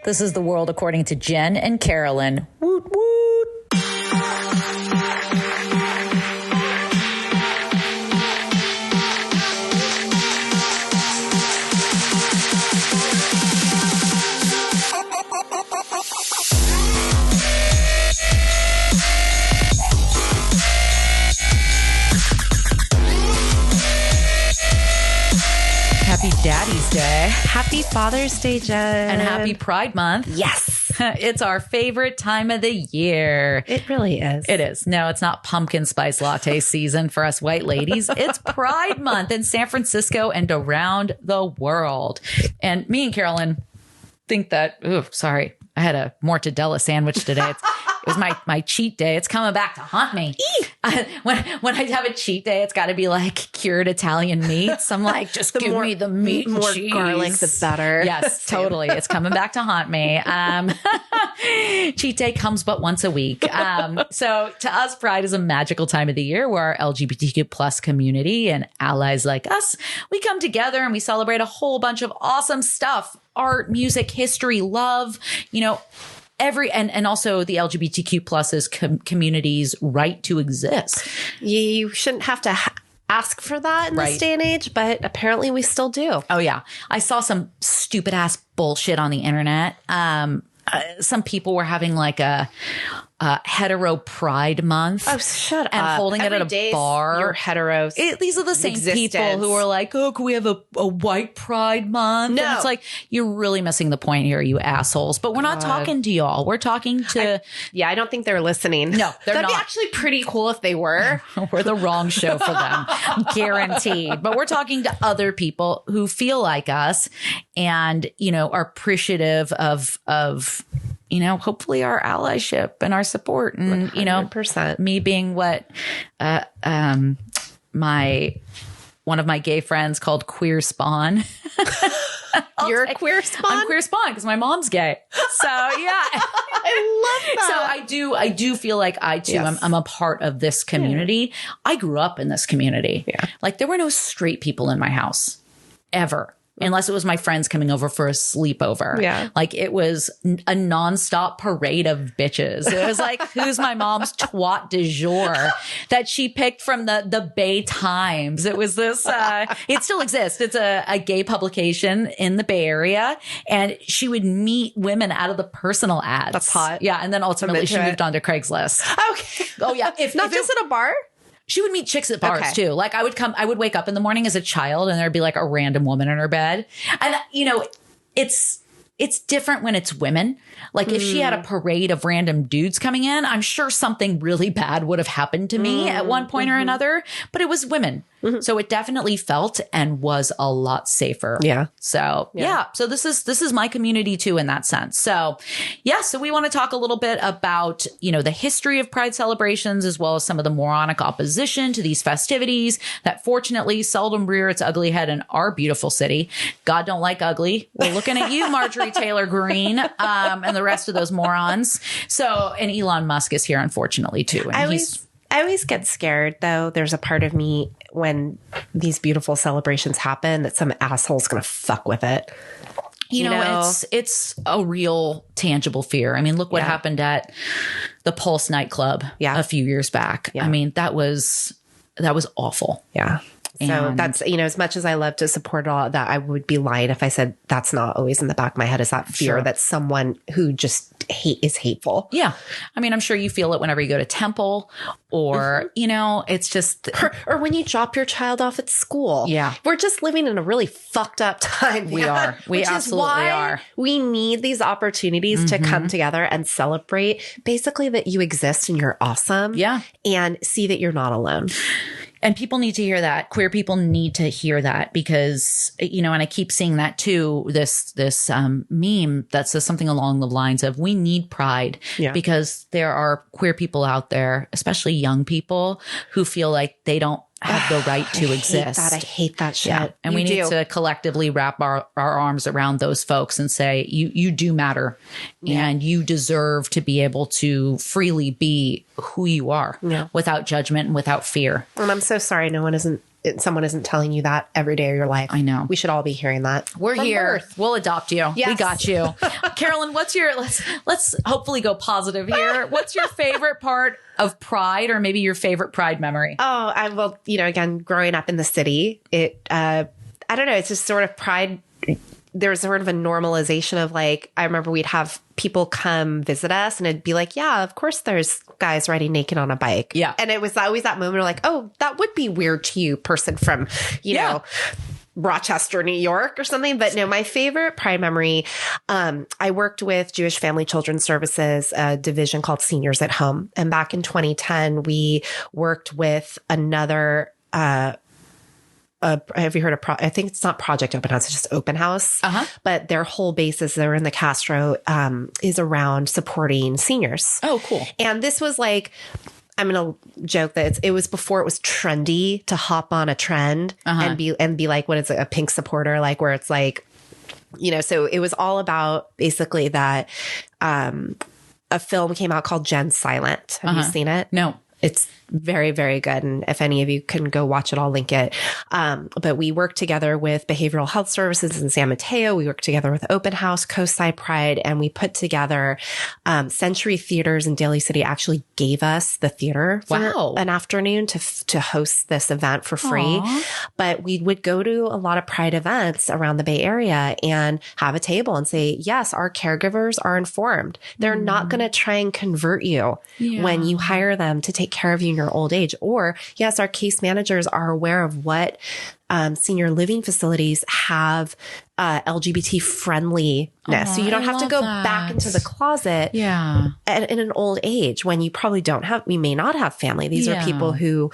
This is The World According to Jen and Carolyn. Woot woot. Happy Daddy's Day. Happy Father's Day, Jen. And happy Pride Month. Yes. It's our favorite time of the year. It really is. It is. No, it's not pumpkin spice latte season for us white ladies. It's Pride Month in San Francisco and around the world. And me and Carolyn think that, sorry, I had a mortadella sandwich today. It was my cheat day. It's coming back to haunt me. When I have a cheat day, it's got to be like cured Italian meats. I'm like, just give me the meat, more cheese. garlic, the better. Yes, totally. It's coming back to haunt me. Cheat day comes but once a week. So to us, Pride is a magical time of the year where our LGBTQ plus community and allies like us, we come together and we celebrate a whole bunch of awesome stuff: art, music, history, love, and also the LGBTQ pluses community's right to exist. You shouldn't have to ask for that in this day and age, but apparently we still do. Oh, yeah. I saw some stupid ass bullshit on the internet. Some people were having like a hetero Pride Month. Oh, shut up. And holding it at a bar. You're heteros. These are the same people who are like, oh, can we have a white Pride Month? No. And it's like, you're really missing the point here, you assholes. But we're not talking to y'all. We're talking to... I don't think they're listening. No, they're That'd not. be actually pretty cool if they were. We're the wrong show for them. Guaranteed. But we're talking to other people who feel like us and, are appreciative of hopefully our allyship and our support and, 100%. Me being what, one of my gay friends called queer spawn. You're a queer spawn? I'm queer spawn because my mom's gay. So yeah. I love that. So I do feel like I too, Yes. I'm a part of this community. Yeah. I grew up in this community. Yeah. Like there were no straight people in my house ever. Unless it was my friends coming over for a sleepover. Yeah. Like it was a nonstop parade of bitches. It was like, who's my mom's twat du jour that she picked from the Bay Times. It was this, it still exists. It's a gay publication in the Bay Area. And she would meet women out of the personal ads. That's hot. Yeah. And then ultimately she moved on to Craigslist. Okay. Oh yeah. Not just at a bar? She would meet chicks at bars too. Like I would wake up in the morning as a child and there'd be like a random woman in her bed. And it's different when it's women. Like if she had a parade of random dudes coming in, I'm sure something really bad would have happened to me at one point or another, but it was women. So it definitely felt and was a lot safer. Yeah. So yeah. So this is my community too in that sense. So yeah. So we want to talk a little bit about, the history of Pride celebrations as well as some of the moronic opposition to these festivities that fortunately seldom rear its ugly head in our beautiful city. God don't like ugly. We're looking at you, Marjorie Taylor Greene, and the rest of those morons. So, and Elon Musk is here, unfortunately, too. And I always get scared, though. There's a part of me when these beautiful celebrations happen that some asshole's going to fuck with it. You know? It's a real tangible fear. I mean, look what happened at the Pulse nightclub a few years back. Yeah. I mean, that was awful. Yeah. So that's, as much as I love to support all that, I would be lying if I said that's not always in the back of my head, is that fear that someone who just is hateful. Yeah. I mean, I'm sure you feel it whenever you go to temple or, it's just. Or when you drop your child off at school. Yeah. We're just living in a really fucked up time. We are. We absolutely are. We need these opportunities to come together and celebrate basically that you exist and you're awesome. Yeah. And see that you're not alone. And people need to hear that. Queer people need to hear that because, and I keep seeing that too, this meme that says something along the lines of, we need pride because there are queer people out there, especially young people, who feel like they don't have the right to exist. I hate that shit. Yeah. And we need to collectively wrap our arms around those folks and say, you do matter and you deserve to be able to freely be who you are without judgment and without fear. And I'm so sorry no one isn't someone isn't telling you that every day of your life. I know. We should all be hearing that. We're here. Birth. We'll adopt you. Yes. We got you. Carolyn, what's your, let's hopefully go positive here. What's your favorite part of Pride, or maybe your favorite Pride memory? Well, again, growing up in the city, I don't know. It's just sort of Pride. There's sort of a normalization of like, I remember we'd have people come visit us and it'd be like, yeah, of course there's guys riding naked on a bike. Yeah. And it was always that moment of like, oh, that would be weird to you, person from, you know, Rochester, New York or something. But no, my favorite Pride memory, I worked with Jewish Family Children's Services, a division called Seniors at Home. And back in 2010, we worked with another, have you heard of, I think it's not Project Open House, it's just Open House. But their whole basis, they're in the Castro, is around supporting seniors. Oh, cool. And this was like, I'm going to joke that it was before it was trendy to hop on a trend and be like, what is it, a pink supporter? Like where it's like, so it was all about basically that, a film came out called Jen Silent. Have you seen it? No. It's very, very good. And if any of you can go watch it, I'll link it. But we worked together with Behavioral Health Services in San Mateo. We worked together with Open House, Coastside Pride, and we put together Century Theaters in Daly City actually gave us the theater for an afternoon to host this event for free. Aww. But we would go to a lot of Pride events around the Bay Area and have a table and say, yes, our caregivers are informed. They're not going to try and convert you when you hire them to take care of you in your old age. Or yes, our case managers are aware of what senior living facilities have LGBT friendliness. So you don't have to go back into the closet in an old age when you probably you may not have family. These are people who,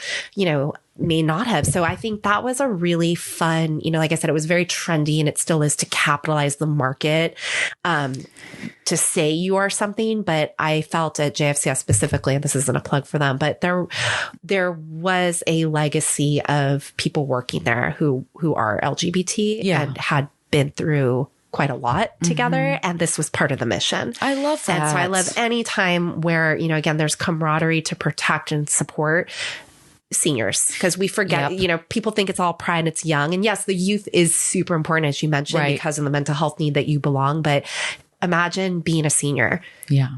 may not have. So I think that was a really fun, like I said, it was very trendy and it still is to capitalize the market, to say you are something. But I felt at JFCS specifically, and this isn't a plug for them, but there was a legacy of people working there who are LGBT and had been through quite a lot together. And this was part of the mission. I love that. And so I love any time where, again, there's camaraderie to protect and support seniors, because we forget, people think it's all Pride and it's young. And yes, the youth is super important, as you mentioned, because of the mental health need that you belong. But imagine being a senior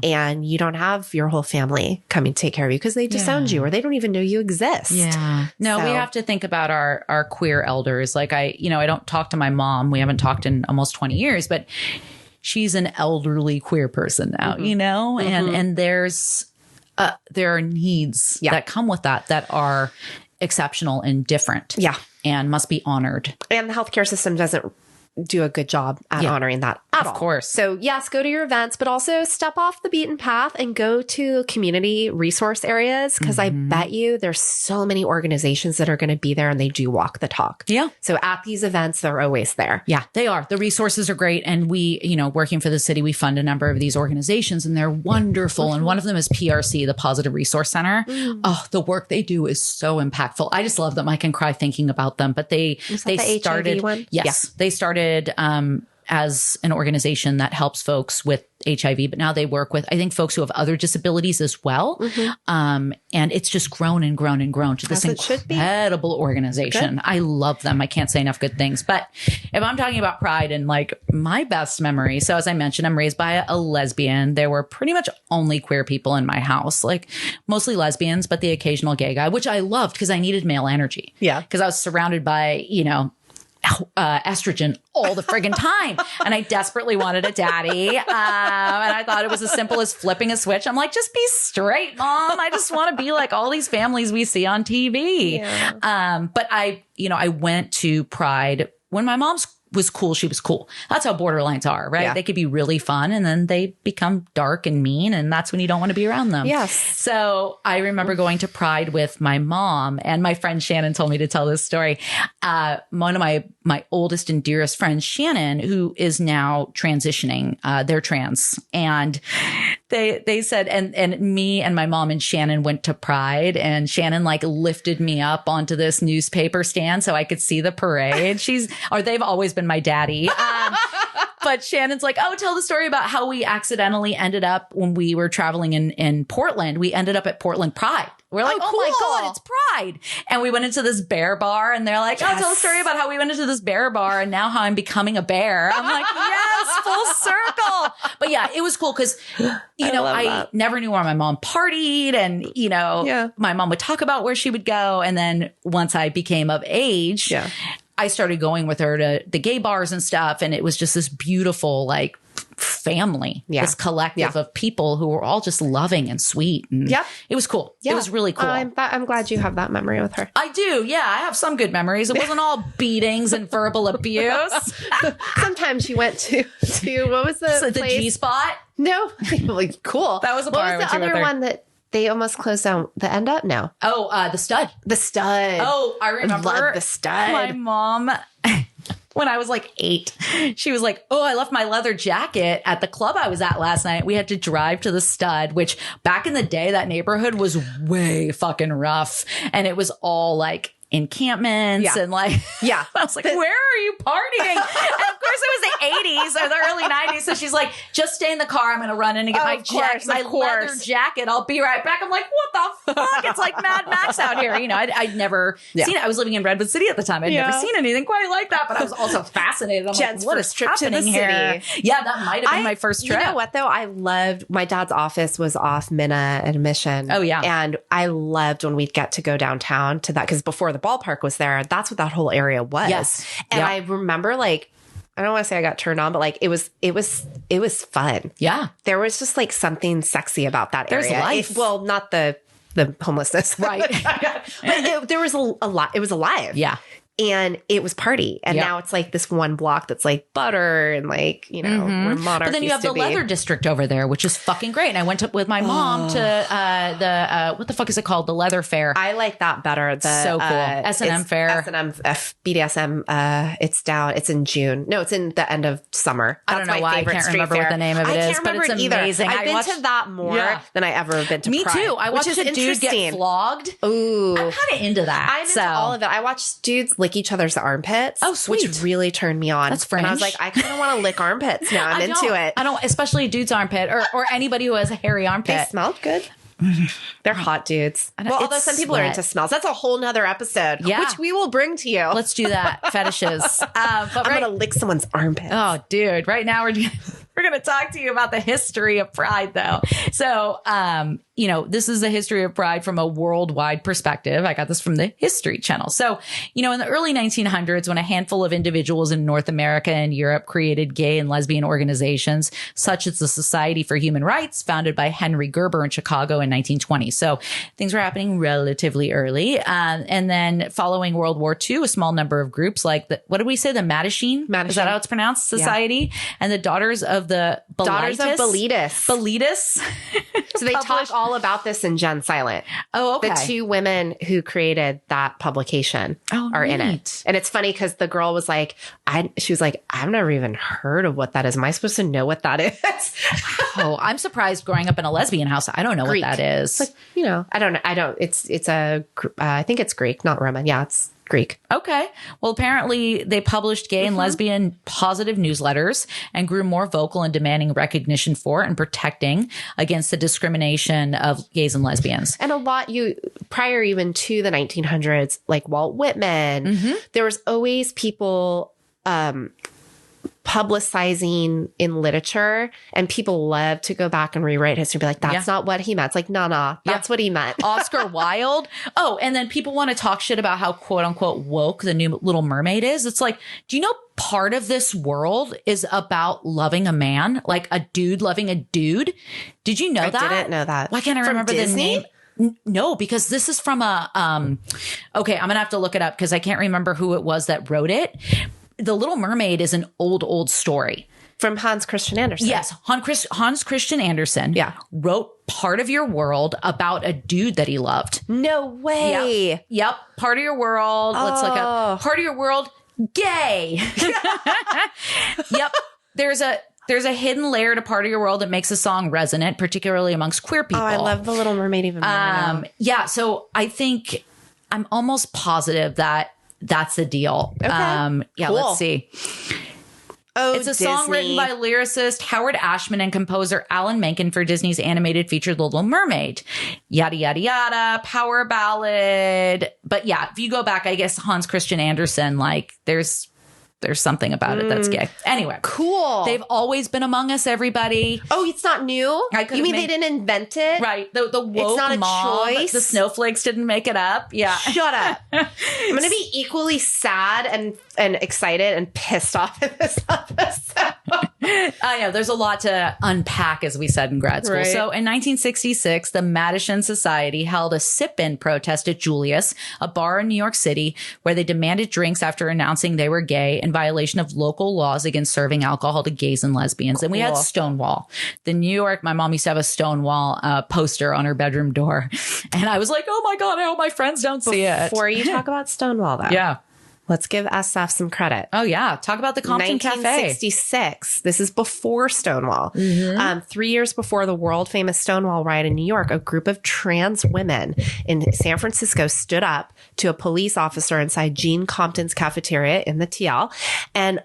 and you don't have your whole family coming to take care of you because they disowned you or they don't even know you exist. Yeah. No, we have to think about our queer elders. Like I don't talk to my mom. We haven't talked in almost 20 years, but she's an elderly queer person now, and there are needs that come with that are exceptional and different. Yeah. And must be honored. And the healthcare system doesn't do a good job at honoring that at all. Of course. So yes, go to your events, but also step off the beaten path and go to community resource areas. Because I bet you there's so many organizations that are going to be there and they do walk the talk. Yeah. So at these events, they're always there. Yeah, they are. The resources are great. And we, working for the city, we fund a number of these organizations and they're wonderful. And one of them is PRC, the Positive Resource Center. Oh, the work they do is so impactful. I just love them. I can cry thinking about them, but they started, HIV one? Yes, they started as an organization that helps folks with HIV, but now they work with, I think, folks who have other disabilities as well. And it's just grown and grown and grown to this incredible organization. Good. I love them. I can't say enough good things. But if I'm talking about Pride and like my best memory, so as I mentioned, I'm raised by a lesbian. There were pretty much only queer people in my house, like mostly lesbians, but the occasional gay guy, which I loved because I needed male energy. Yeah. Because I was surrounded by, estrogen all the friggin' time. And I desperately wanted a daddy. And I thought it was as simple as flipping a switch. I'm like, just be straight, Mom. I just want to be like all these families we see on TV. Yeah. But I went to Pride when my mom's was cool. She was cool. That's how borderlines are, right? Yeah. They could be really fun and then they become dark and mean. And that's when you don't want to be around them. Yes. So I remember going to Pride with my mom, and my friend Shannon told me to tell this story. One of my oldest and dearest friends, Shannon, who is now transitioning, they're trans, and they said, and me and my mom and Shannon went to Pride, and Shannon like lifted me up onto this newspaper stand so I could see the parade. They've always been my daddy. But Shannon's like, oh, tell the story about how we accidentally ended up when we were traveling in Portland. We ended up at Portland Pride. We're like, oh cool. my God, it's Pride. And we went into this bear bar and they're like, oh, tell a story about how we went into this bear bar and now how I'm becoming a bear. I'm like, yes, full circle. But yeah, it was cool because, I never knew where my mom partied and, my mom would talk about where she would go. And then once I became of age, I started going with her to the gay bars and stuff. And it was just this beautiful, like, family, this collective of people who were all just loving and sweet. And it was cool. It was really cool. I'm glad you have that memory with her. I do. Yeah. I have some good memories. It wasn't all beatings and verbal abuse. Sometimes she went to what was the place? G-spot? No. Like, cool. That was a bar. What was the other one that they almost closed down? The End Up? No. Oh, the Stud. The Stud. Oh, I remember. I love the Stud. My mom, when I was like 8, she was like, oh, I left my leather jacket at the club I was at last night. We had to drive to the Stud, which back in the day, that neighborhood was way fucking rough. And it was all like encampments and like, I was like, where are you partying? And of course it was the 80s or the early 90s. So she's like, just stay in the car. I'm going to run in and get my leather jacket. I'll be right back. I'm like, what the fuck? It's like Mad Max out here. I'd never seen it. I was living in Redwood City at the time. I'd never seen anything quite like that, but I was also fascinated. I'm Jen's like, what is happening here? Yeah, that might have been my first trip. You know what though? I loved, my dad's office was off Minna and Mission. Oh yeah. And I loved when we'd get to go downtown to that, because before the ballpark was there, that's what that whole area was. Yes. And I remember, like, I don't want to say I got turned on, but like it was fun. Yeah. There was just like something sexy about that area. There's life. Not the homelessness. Right. But there was a lot. It was alive. Yeah. And it was party. And now it's like this one block that's like Butter and like, where Monarch. But then you have the leather district over there, which is fucking great. And I went with my mom to the what the fuck is it called? The Leather Fair. I like that better. So cool. S&M Fair. S&M BDSM. It's in June. No, it's in the end of summer. That's I don't know why I can't remember what the name of it is, but it's amazing. I've been to that more than I ever have been to Me Pride, too. I watched a dude get flogged. Ooh. I'm kind of into that. I'm into all of it. I watched dudes lick each other's armpits. Oh, sweet. Which really turned me on. That's French. And I was like, I kind of want to lick armpits now. I'm into it. I don't, especially a dude's armpit or anybody who has a hairy armpit. They smelled good. They're hot dudes. Well, although some people are into smells. That's a whole nother episode, which we will bring to you. Let's do that. Fetishes. But I'm going to lick someone's armpit. Oh, dude. Right now we're going to talk to you about the history of Pride, though. So, this is the history of Pride from a worldwide perspective. I got this from the History Channel. So, in the early 1900s, when a handful of individuals in North America and Europe created gay and lesbian organizations, such as the Society for Human Rights, founded by Henry Gerber in Chicago in 1920. So things were happening relatively early. And then following World War II, a small number of groups like what did we say? The Mattachine? Is that how it's pronounced? Society. Yeah. And the Daughters of the Bilitis. So they talk all about this in Jen Silent. Oh, okay. The two women who created that publication are in it. And it's funny because the girl was like, she was like, I've never even heard of what that is. Am I supposed to know what that is? I'm surprised growing up in a lesbian house. I don't know what that is. Like, I don't know. I think it's Greek, not Roman. Yeah, it's Greek. Okay. Well, apparently they published gay and lesbian positive newsletters and grew more vocal in demanding recognition for and protecting against the discrimination of gays and lesbians. And a lot prior even to the 1900s, like Walt Whitman, there was always people publicizing in literature, and people love to go back and rewrite history, be like, that's not what he meant. It's like, nah, that's what he meant. Oscar Wilde. Oh, and then people want to talk shit about how quote unquote woke the new Little Mermaid is. It's like, do you know part of this world is about loving a man, like a dude loving a dude? Did you know that? I didn't know that. Why can't I remember Disney? the name? No, because this is from okay, I'm going to have to look it up because I can't remember who it was that wrote it. The Little Mermaid is an old story. From Hans Christian Andersen. Yes. Hans Christian Andersen wrote Part of Your World about a dude that he loved. No way. Yep. Part of Your World. Let's look up. Part of Your World, gay. Yep. There's a hidden layer to Part of Your World that makes a song resonant, particularly amongst queer people. Oh, I love The Little Mermaid even more now. Yeah. So I think I'm almost positive that that's the deal. Okay. Cool. Let's see. Oh, it's a song written by lyricist Howard Ashman and composer Alan Menken for Disney's animated feature The Little Mermaid. Yada, yada, yada, power ballad. But yeah, if you go back, I guess Hans Christian Andersen, like there's something about it that's gay. Anyway. Cool. They've always been among us, everybody. Oh, it's not new? You mean they didn't invent it? Right. The woke it's not a mob, choice? the snowflakes didn't make it up. Yeah. Shut up. I'm going to be equally sad and excited and pissed off in this episode. I know. There's a lot to unpack, as we said in grad school. Right. So in 1966, the Madison Society held a sip-in protest at Julius, a bar in New York City, where they demanded drinks after announcing they were gay in violation of local laws against serving alcohol to gays and lesbians. Cool. And we had Stonewall. The New York, my mom used to have a Stonewall poster on her bedroom door. And I was like, oh my God, I hope my friends don't see it. Before you talk about Stonewall, though. Yeah. Let's give SF some credit. Oh, yeah. Talk about the Compton Cafe. 1966. This is before Stonewall. 3 years before the world famous Stonewall riot in New York, a group of trans women in San Francisco stood up to a police officer inside Gene Compton's cafeteria in the TL. And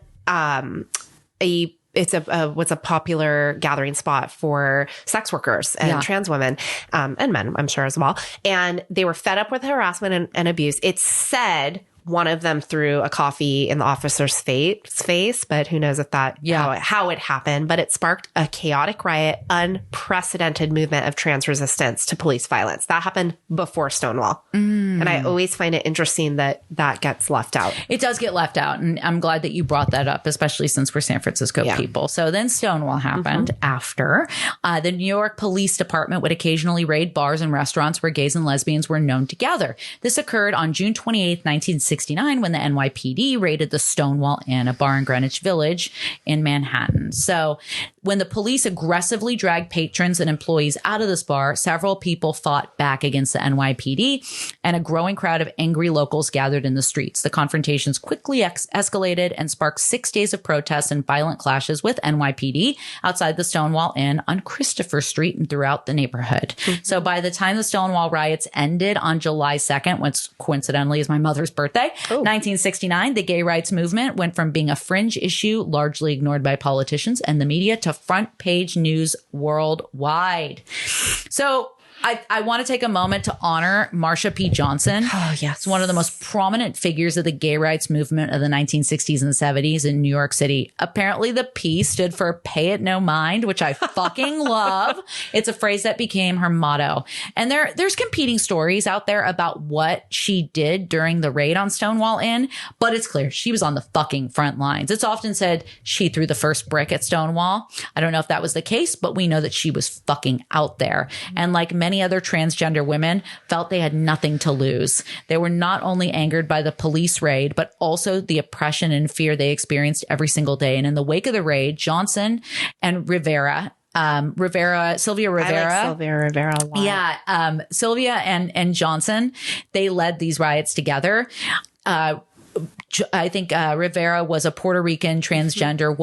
it's a popular gathering spot for sex workers and trans women and men, I'm sure, as well. And they were fed up with harassment and abuse. It's said one of them threw a coffee in the officer's face, but who knows if that how it happened. But it sparked a chaotic riot, unprecedented movement of trans resistance to police violence. That happened before Stonewall. And I always find it interesting that gets left out. It does get left out. And I'm glad that you brought that up, especially since we're San Francisco people. So then Stonewall happened after. The New York Police Department would occasionally raid bars and restaurants where gays and lesbians were known to gather. This occurred on June 28th, 1969, when the NYPD raided the Stonewall Inn, a bar in Greenwich Village in Manhattan. So when the police aggressively dragged patrons and employees out of this bar, several people fought back against the NYPD, and a growing crowd of angry locals gathered in the streets. The confrontations quickly escalated and sparked 6 days of protests and violent clashes with NYPD outside the Stonewall Inn on Christopher Street and throughout the neighborhood. So by the time the Stonewall riots ended on July 2nd, which coincidentally is my mother's birthday, 1969, the gay rights movement went from being a fringe issue largely ignored by politicians and the media to front page news worldwide. So I want to take a moment to honor Marsha P. Johnson. Oh, yes. It's one of the most prominent figures of the gay rights movement of the 1960s and 70s in New York City. Apparently, the P stood for Pay It No Mind, which I fucking love. It's a phrase that became her motto. And there's competing stories out there about what she did during the raid on Stonewall Inn, but it's clear she was on the fucking front lines. It's often said she threw the first brick at Stonewall. I don't know if that was the case, but we know that she was fucking out there. And like many other transgender women, felt they had nothing to lose. They were not only angered by the police raid, but also the oppression and fear they experienced every single day. And in the wake of the raid, Johnson and Sylvia Rivera. I like Sylvia Rivera a lot. Yeah. Sylvia and Johnson, they led these riots together. I think Rivera was a Puerto Rican transgender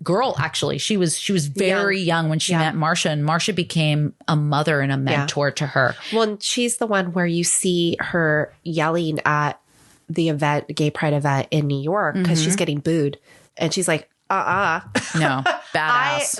girl. Actually, she was very young when she met Marsha, and Marsha became a mother and a mentor to her. Well, and she's the one where you see her yelling at the gay pride event in New York because she's getting booed, and she's like, no, badass.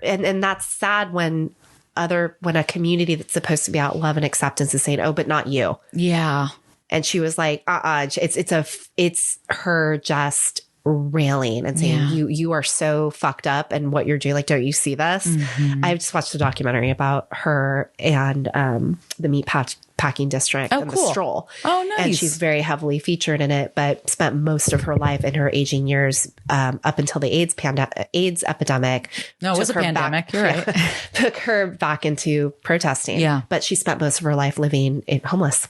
And that's sad when a community that's supposed to be out love and acceptance is saying, oh, but not you. Yeah. And she was like, it's her just railing and saying, you are so fucked up and what you're doing. Like, don't you see this? I just watched a documentary about her and the meat packing district and the stroll. Oh, nice. And she's very heavily featured in it, but spent most of her life in her aging years up until the AIDS epidemic. No, it was a pandemic. You're right. Took her back into protesting. Yeah. But she spent most of her life living homeless.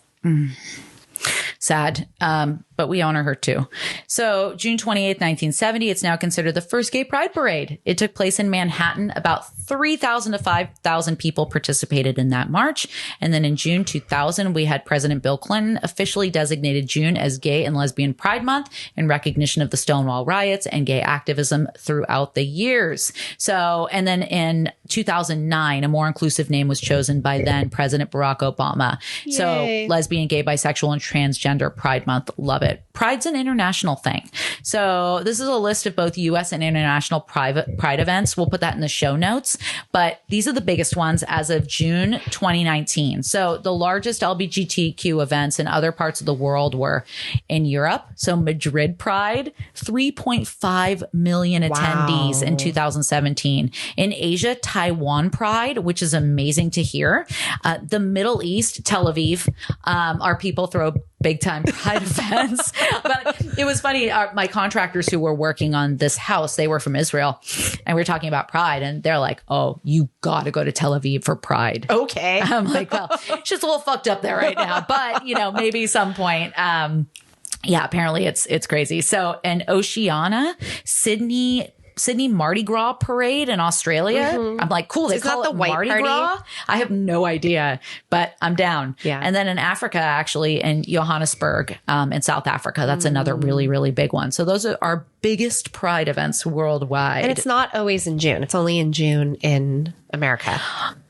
Sad. But we honor her too. So June 28th, 1970, it's now considered the first gay pride parade. It took place in Manhattan. About 3,000 to 5,000 people participated in that march. And then in June 2000, we had President Bill Clinton officially designated June as Gay and Lesbian Pride Month in recognition of the Stonewall riots and gay activism throughout the years. So, and then in 2009, a more inclusive name was chosen by then President Barack Obama. Yay. So lesbian, gay, bisexual, and transgender Pride Month. Love it. bit. Pride's an international thing. So this is a list of both U.S. and international pride events. We'll put that in the show notes. But these are the biggest ones as of June 2019. So the largest LGBTQ events in other parts of the world were in Europe. So Madrid Pride, 3.5 million attendees in 2017. In Asia, Taiwan Pride, which is amazing to hear. The Middle East, Tel Aviv, our people throw big time pride events. But it was funny. My contractors who were working on this house, they were from Israel, and we were talking about pride, and they're like, "Oh, you got to go to Tel Aviv for pride." Okay. I'm like, well, it's just a little fucked up there right now, but maybe some point. Yeah, apparently it's crazy. So, and Oceania, Sydney Mardi Gras parade in Australia. I'm like, cool. They call it the Mardi Gras. I have no idea, but I'm down. Yeah. And then in Africa, actually, in Johannesburg, in South Africa, that's another really, really big one. So those are our biggest pride events worldwide. And it's not always in June. It's only in June in America.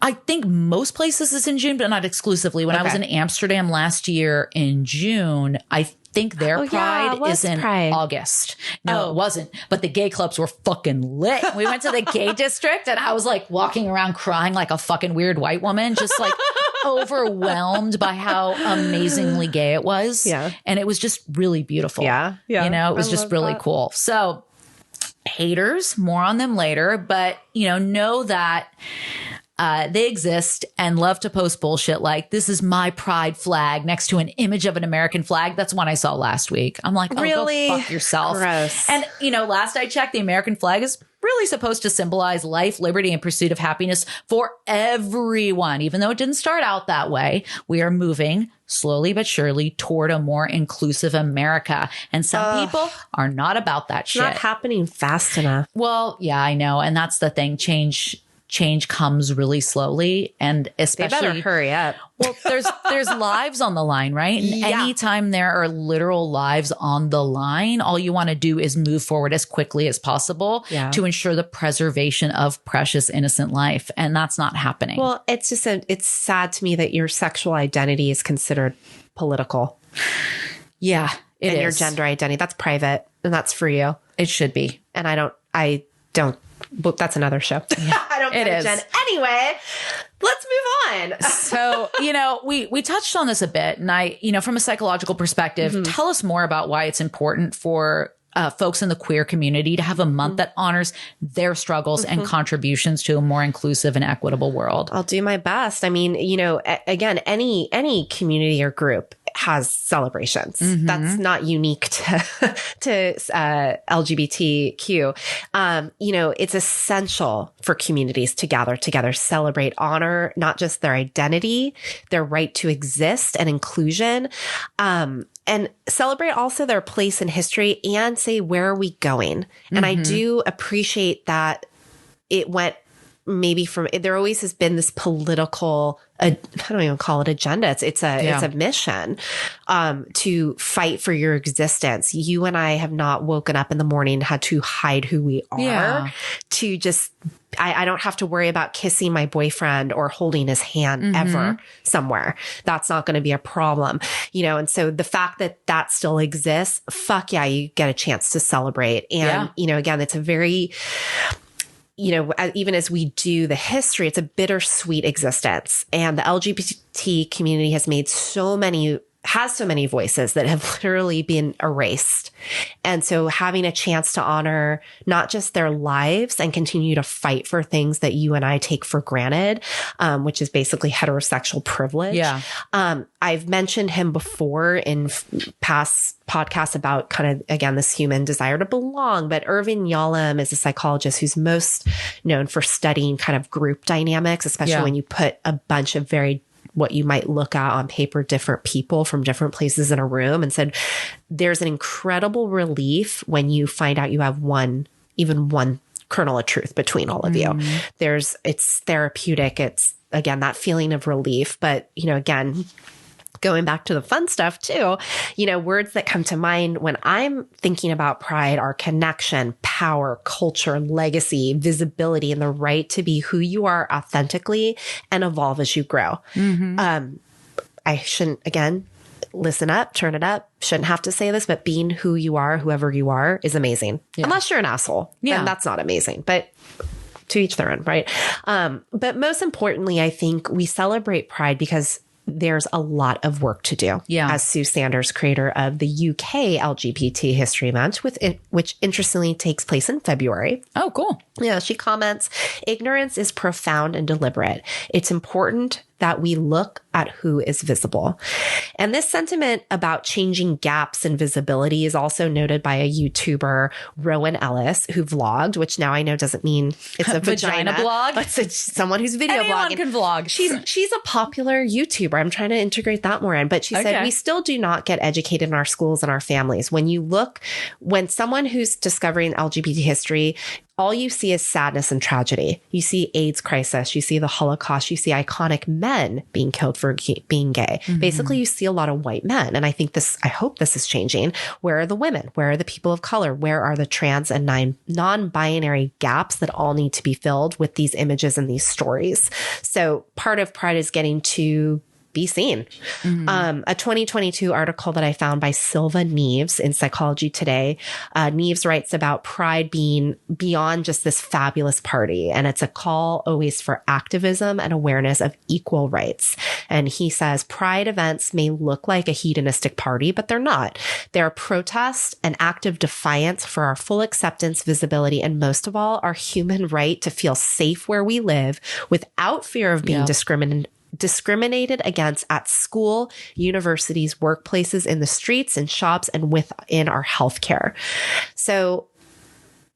I think most places is in June, but not exclusively. When I was in Amsterdam last year in June, I think their pride is in August. No, it wasn't. But the gay clubs were fucking lit. We went to the gay district, and I was like walking around crying like a fucking weird white woman, just like overwhelmed by how amazingly gay it was. Yeah. And it was just really beautiful. Yeah. It was just really cool. So haters, more on them later, but know that they exist and love to post bullshit like, this is my pride flag next to an image of an American flag. That's one I saw last week. I'm like, oh, really? Go fuck yourself. Gross. And, last I checked, the American flag is really supposed to symbolize life, liberty, and pursuit of happiness for everyone. Even though it didn't start out that way, we are moving slowly but surely toward a more inclusive America. And some people are not about that shit. It's not happening fast enough. Well, yeah, I know. And that's the thing. Change comes really slowly, and especially they better hurry up. Well, there's lives on the line, right? And anytime there are literal lives on the line, all you want to do is move forward as quickly as possible to ensure the preservation of precious innocent life, and that's not happening. Well, it's just it's sad to me that your sexual identity is considered political. Yeah, it is. Your gender identity, that's private, and that's for you. It should be. And I don't. But that's another show. Yeah, I don't get it, Jen. Anyway, let's move on. So, we touched on this a bit, and from a psychological perspective, tell us more about why it's important for folks in the queer community to have a month that honors their struggles and contributions to a more inclusive and equitable world. I'll do my best. I mean, again, any community or group has celebrations. That's not unique to LGBTQ. It's essential for communities to gather together, celebrate, honor not just their identity, their right to exist and inclusion, and celebrate also their place in history and say, where are we going? And I do appreciate that it went maybe there always has been this political, I don't even call it agenda. It's a mission, to fight for your existence. You and I have not woken up in the morning, had to hide who we are to just, I don't have to worry about kissing my boyfriend or holding his hand ever somewhere. That's not going to be a problem, and so the fact that still exists, fuck yeah, you get a chance to celebrate. And, again, it's a very, even as we do the history, it's a bittersweet existence. And the LGBT community has so many voices that have literally been erased. And so having a chance to honor not just their lives and continue to fight for things that you and I take for granted, which is basically heterosexual privilege. Yeah. I've mentioned him before in past podcasts about kind of, again, this human desire to belong. But Irvin Yalom is a psychologist who's most known for studying kind of group dynamics, especially when you put a bunch of what you might look at on paper, different people from different places in a room, and said there's an incredible relief when you find out you have even one kernel of truth between all of you. It's therapeutic. It's, again, that feeling of relief. But, again, going back to the fun stuff too, words that come to mind when I'm thinking about pride are connection, power, culture, legacy, visibility, and the right to be who you are authentically and evolve as you grow. I shouldn't, again, listen up, turn it up. Shouldn't have to say this, but being who you are, whoever you are, is amazing. Yeah. Unless you're an asshole. Yeah. Then that's not amazing. But to each their own, right? But most importantly, I think we celebrate Pride because there's a lot of work to do. Yeah. As Sue Sanders, creator of the UK LGBT History Month, which interestingly takes place in February. Oh, cool. Yeah, she comments, ignorance is profound and deliberate. It's important that we look at who is visible. And this sentiment about changing gaps in visibility is also noted by a YouTuber, Rowan Ellis, who vlogged, which now I know doesn't mean it's a vagina blog. But it's someone who's video Anyone blogging. Can vlog. She's a popular YouTuber. I'm trying to integrate that more in. But she said, we still do not get educated in our schools and our families. When someone who's discovering LGBT history, all you see is sadness and tragedy. You see AIDS crisis. You see the Holocaust. You see iconic men being killed for being gay. Mm-hmm. Basically, you see a lot of white men. And I hope this is changing. Where are the women? Where are the people of color? Where are the trans and non-binary gaps that all need to be filled with these images and these stories? So part of Pride is getting to be seen. Mm-hmm. A 2022 article that I found by Silva Neves in Psychology Today, Neves writes about Pride being beyond just this fabulous party. And it's a call always for activism and awareness of equal rights. And he says Pride events may look like a hedonistic party, but they're not. They're a protest, an act of defiance for our full acceptance, visibility, and most of all, our human right to feel safe where we live without fear of being discriminated against at school, universities, workplaces, in the streets and shops, and within our healthcare. So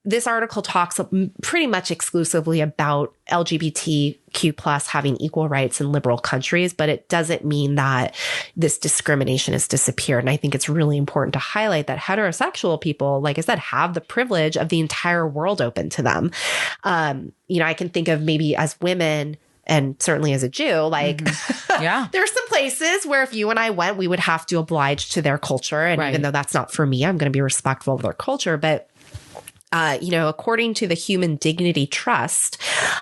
this article talks pretty much exclusively about LGBTQ plus having equal rights in liberal countries, but it doesn't mean that this discrimination has disappeared. And I think it's really important to highlight that heterosexual people, like I said, have the privilege of the entire world open to them. I can think of maybe as women, and certainly as a Jew, there are some places where if you and I went, we would have to oblige to their culture. And even though that's not for me, I'm going to be respectful of their culture. But, according to the Human Dignity Trust,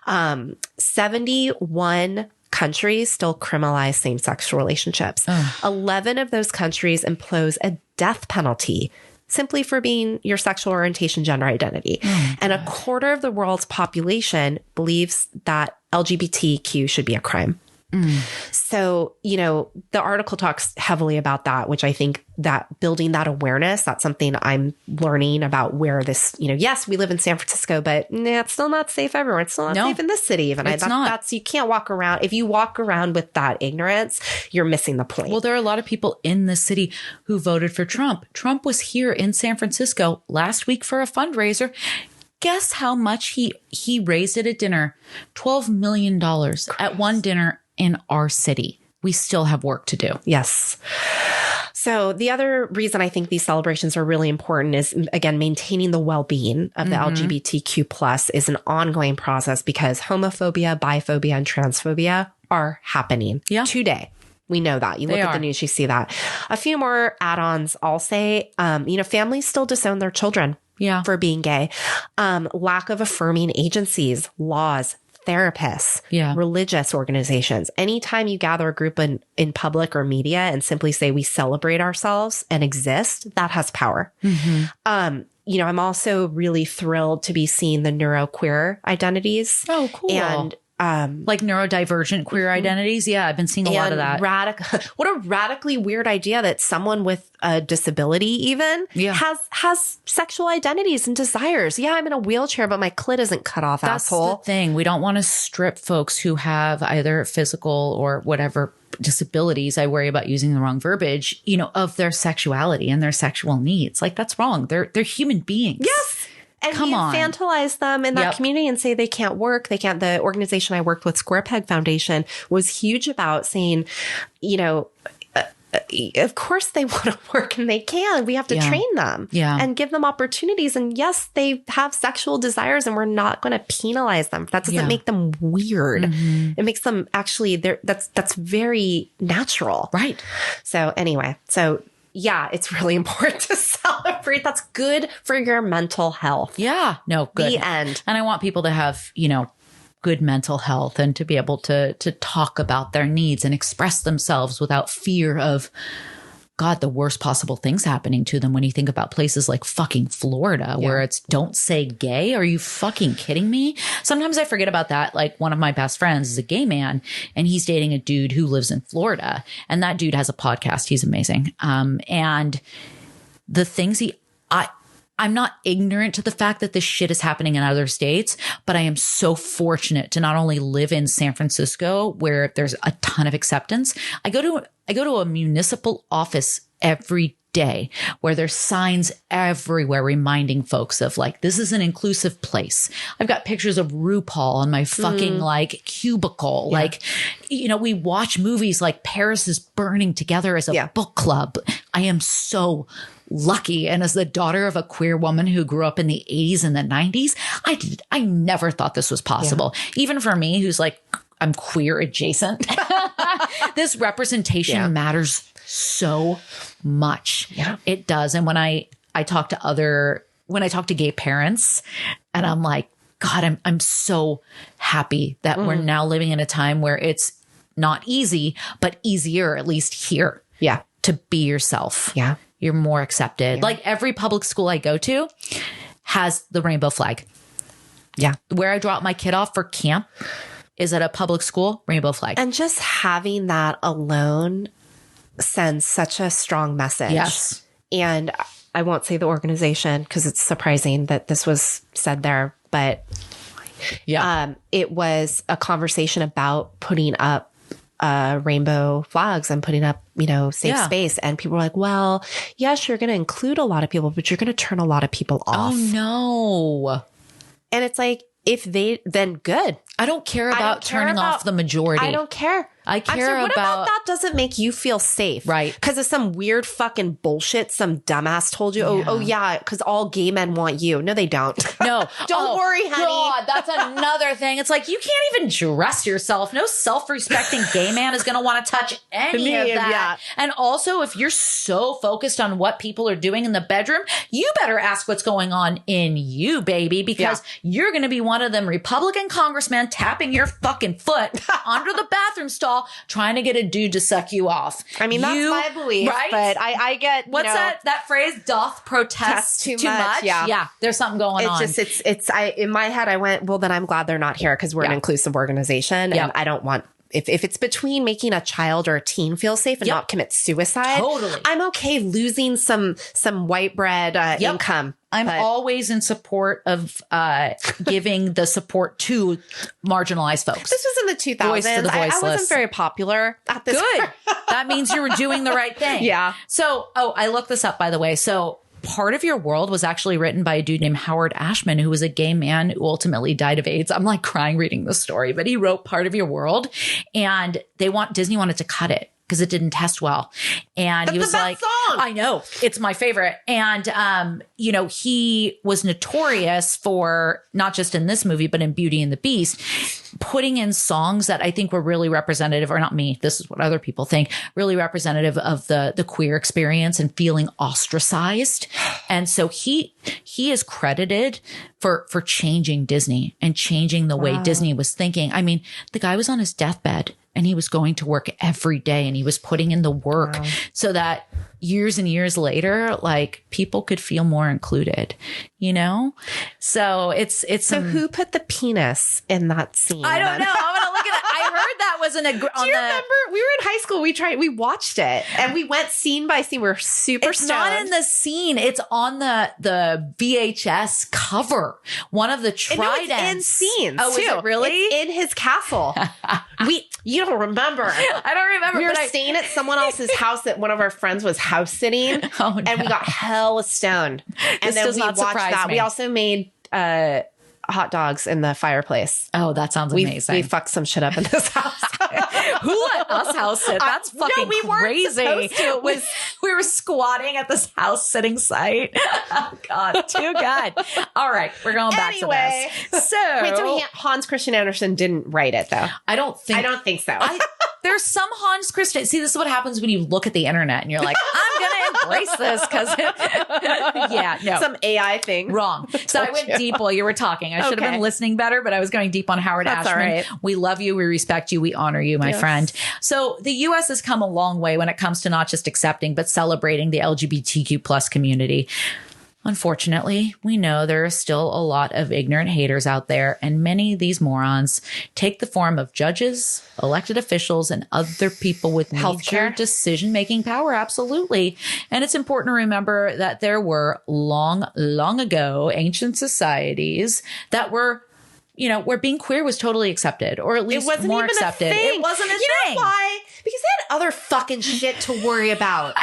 71 countries still criminalize same-sex relationships. 11 of those countries impose a death penalty simply for being your sexual orientation, gender identity. And a quarter of the world's population believes that LGBTQ should be a crime. So, the article talks heavily about that, which I think that building that awareness, that's something I'm learning about where this, yes, we live in San Francisco, but it's still not safe everywhere. It's still not safe in this city. Even you can't walk around. If you walk around with that ignorance, you're missing the point. Well, there are a lot of people in the city who voted for Trump. Trump was here in San Francisco last week for a fundraiser. Guess how much he raised at a dinner? $12 million at one dinner in our city. We still have work to do. Yes. So the other reason I think these celebrations are really important is, again, maintaining the well-being of the LGBTQ plus is an ongoing process because homophobia, biphobia, and transphobia are happening today. We know that. You look at the news, you see that. A few more add-ons I'll say, families still disown their children for being gay. Lack of affirming agencies, laws, therapists, religious organizations. Anytime you gather a group in public or media and simply say we celebrate ourselves and exist, that has power. I'm also really thrilled to be seeing the neuroqueer identities. Oh, cool. And like neurodivergent queer identities. Yeah, I've been seeing a lot of that. What a radically weird idea that someone with a disability even has sexual identities and desires. Yeah, I'm in a wheelchair, but my clit isn't cut off, asshole. That's the thing. We don't want to strip folks who have either physical or whatever disabilities, I worry about using the wrong verbiage, of their sexuality and their sexual needs. Like, that's wrong. They're human beings. Yes. And we infantilize them in that community and say they can't work. They can't. The organization I worked with, Square Peg Foundation, was huge about saying, of course they want to work and they can. We have to train them and give them opportunities. And yes, they have sexual desires and we're not going to penalize them. That doesn't make them weird. It makes them actually, that's very natural. Right. So anyway, it's really important to celebrate. That's good for your mental health. Yeah. No, good. The end. And I want people to have, good mental health and to be able to talk about their needs and express themselves without fear of God, the worst possible things happening to them when you think about places like fucking Florida where it's don't say gay. Are you fucking kidding me? Sometimes I forget about that. Like one of my best friends is a gay man and he's dating a dude who lives in Florida. And that dude has a podcast. He's amazing. And the things I'm not ignorant to the fact that this shit is happening in other states, but I am so fortunate to not only live in San Francisco where there's a ton of acceptance. I go to a municipal office every day where there's signs everywhere reminding folks of like, this is an inclusive place. I've got pictures of RuPaul on my fucking like cubicle. Like, you know, we watch movies like Paris is Burning together as a book club. I am so lucky. And as the daughter of a queer woman who grew up in the 80s and the 90s, I never thought this was possible. Even for me, who's like, I'm queer adjacent. This representation matters so much. It does. And when I talk to gay parents and I'm like, God, I'm so happy that we're now living in a time where it's not easy, but easier, at least here. To be yourself. You're more accepted. Like every public school I go to has the rainbow flag. Where I drop my kid off for camp is at a public school, rainbow flag. And just having that alone sends such a strong message. And I won't say the organization because it's surprising that this was said there, but it was a conversation about putting up rainbow flags and putting up, you know, safe space. And people were like, well, yes, you're going to include a lot of people, but you're going to turn a lot of people off. Oh, no. And it's like, if they, then good. I don't care about turning off the majority. I don't care. I care what about that doesn't make you feel safe. Right. Because of some weird fucking bullshit some dumbass told you. Oh yeah, because all gay men want you. No, they don't. No. Don't worry, honey. God, that's another thing. It's like, you can't even dress yourself. No self-respecting gay man is going to want to touch any of that. And also, if you're so focused on what people are doing in the bedroom, you better ask what's going on in you, baby, because you're going to be one of them Republican congressmen tapping your fucking foot under the bathroom stall trying to get a dude to suck you off. I mean, that's my belief, right? But I get, what's that phrase? Doth protest too much? Yeah. There's something going on. It's in my head, I went, well, then I'm glad they're not here because we're an inclusive organization and I don't want, if it's between making a child or a teen feel safe and not commit suicide, I'm okay losing some white bread income. I'm always in support of giving the support to marginalized folks. This was in the 2000s. Voice to the voiceless. I wasn't very popular at this Good. That means you were doing the right thing. So, I looked this up, by the way. So Part of Your World was actually written by a dude named Howard Ashman, who was a gay man who ultimately died of AIDS. I'm like crying reading the story, but he wrote Part of Your World and Disney wanted to cut it because it didn't test well. And he was like, I know, it's my favorite. And, he was notorious for, not just in this movie, but in Beauty and the Beast, putting in songs that I think were really representative, or not me, this is what other people think, really representative of the queer experience and feeling ostracized. And so he is credited for changing Disney and changing the way Disney was thinking. I mean, the guy was on his deathbed and he was going to work every day and he was putting in the work so that years and years later, like, people could feel more included, So So who put the penis in that scene? I don't know. I'm going to look at it. I heard that was Do you remember? We were in high school. We watched it and we went scene by scene. We're super It's stoned. not in the scene. It's on the VHS cover. One of the tridents. It's in scenes Oh, too. is it really? It's in his castle. You don't remember. I don't remember. We were staying at someone else's house that one of our friends was house sitting. And we got hella stoned. And then we watched that. Me. We also made hot dogs in the fireplace. Oh, that sounds amazing. We fucked some shit up in this house. Who let us house sit? That's fucking we crazy. Weren't supposed to. We were squatting at this house sitting site. Oh, God, too good. All right, we're going back to this. So Hans Christian Andersen didn't write it though. I don't think so. There's some Hans Christian. See, this is what happens when you look at the internet and you're like, I'm going to embrace this because, yeah, no. Some AI thing. Wrong. So I went deep while you were talking. I should have been listening better, but I was going deep on Howard That's Ashman. all right. We love you. We respect you. We honor you, my friend. So the U.S. has come a long way when it comes to not just accepting, but celebrating the LGBTQ plus community. Unfortunately, we know there are still a lot of ignorant haters out there, and many of these morons take the form of judges, elected officials, and other people with major decision-making power. Absolutely. And it's important to remember that there were long ago ancient societies that were, where being queer was totally accepted, or at least more accepted. It wasn't a thing. You know why? Because they had other fucking shit to worry about.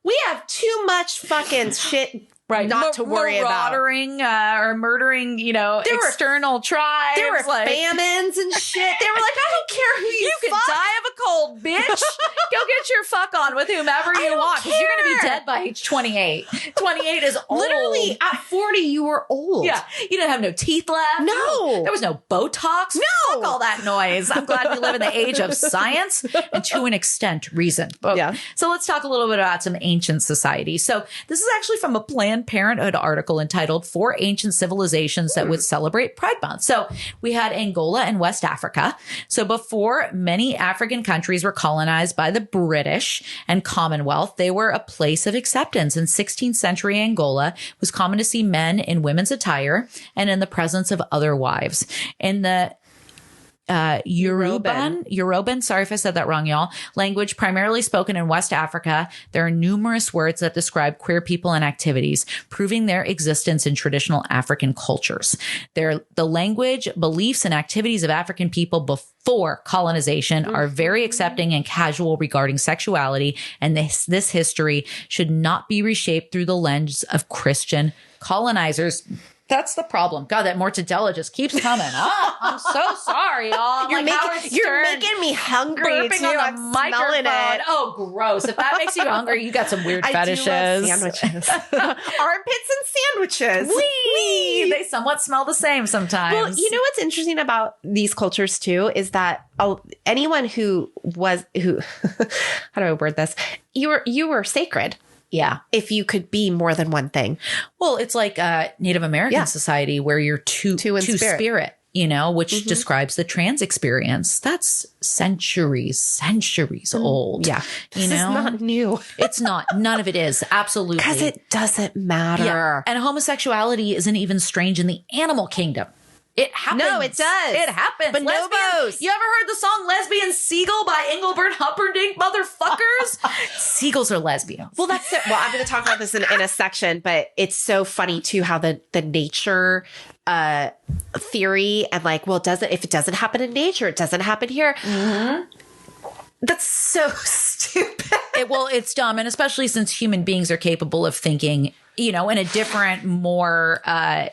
We have too much fucking shit. Right. Not to worry about. Or murdering, external tribes. There were famines and shit. They were like, I don't care who you can die of a cold, bitch. Go get your fuck on with whomever you want, because you're going to be dead by age 28. 28 is old. Literally, at 40, you were old. Yeah. You didn't have no teeth left. No. There was no Botox. No. Fuck all that noise. I'm glad we live in the age of science and, to an extent, reason. Yeah. So let's talk a little bit about some ancient societies. So this is actually from a Planned Parenthood article entitled 4 Ancient Civilizations That Would Celebrate Pride Month. So we had Angola and West Africa. So before many African countries were colonized by the British and Commonwealth, they were a place of acceptance. In 16th century Angola, it was common to see men in women's attire and in the presence of other wives. In the Yoruban, sorry if I said that wrong, y'all, language primarily spoken in West Africa, there are numerous words that describe queer people and activities, proving their existence in traditional African cultures. The language, beliefs, and activities of African people before colonization are very accepting and casual regarding sexuality, and this history should not be reshaped through the lens of Christian colonizers. That's the problem. God, that mortadella just keeps coming. Oh, I'm so sorry, y'all. You're making me hungry burping too. on the microphone. Oh, gross. If that makes you hungry, you got some weird fetishes. I do love sandwiches. Armpits and sandwiches. Wee! They somewhat smell the same sometimes. Well, you know what's interesting about these cultures too is that anyone who how do I word this? You were sacred. Yeah. If you could be more than one thing. Well, it's like Native American society where you're two in spirit, which describes the trans experience. That's centuries old. Yeah. This is not new. It's not. None of it is. Absolutely. Because it doesn't matter. Yeah. And homosexuality isn't even strange in the animal kingdom. It happens. No, it does. It happens. Bonobos. You ever heard the song Lesbian Seagull by Engelbert Humperdinck, motherfuckers? Seagulls are lesbians. Well, that's it. Well, I'm going to talk about this in a section, but it's so funny too how the nature theory and if it doesn't happen in nature, it doesn't happen here. Mm-hmm. That's so stupid. It's dumb. And especially since human beings are capable of thinking, in a different, more,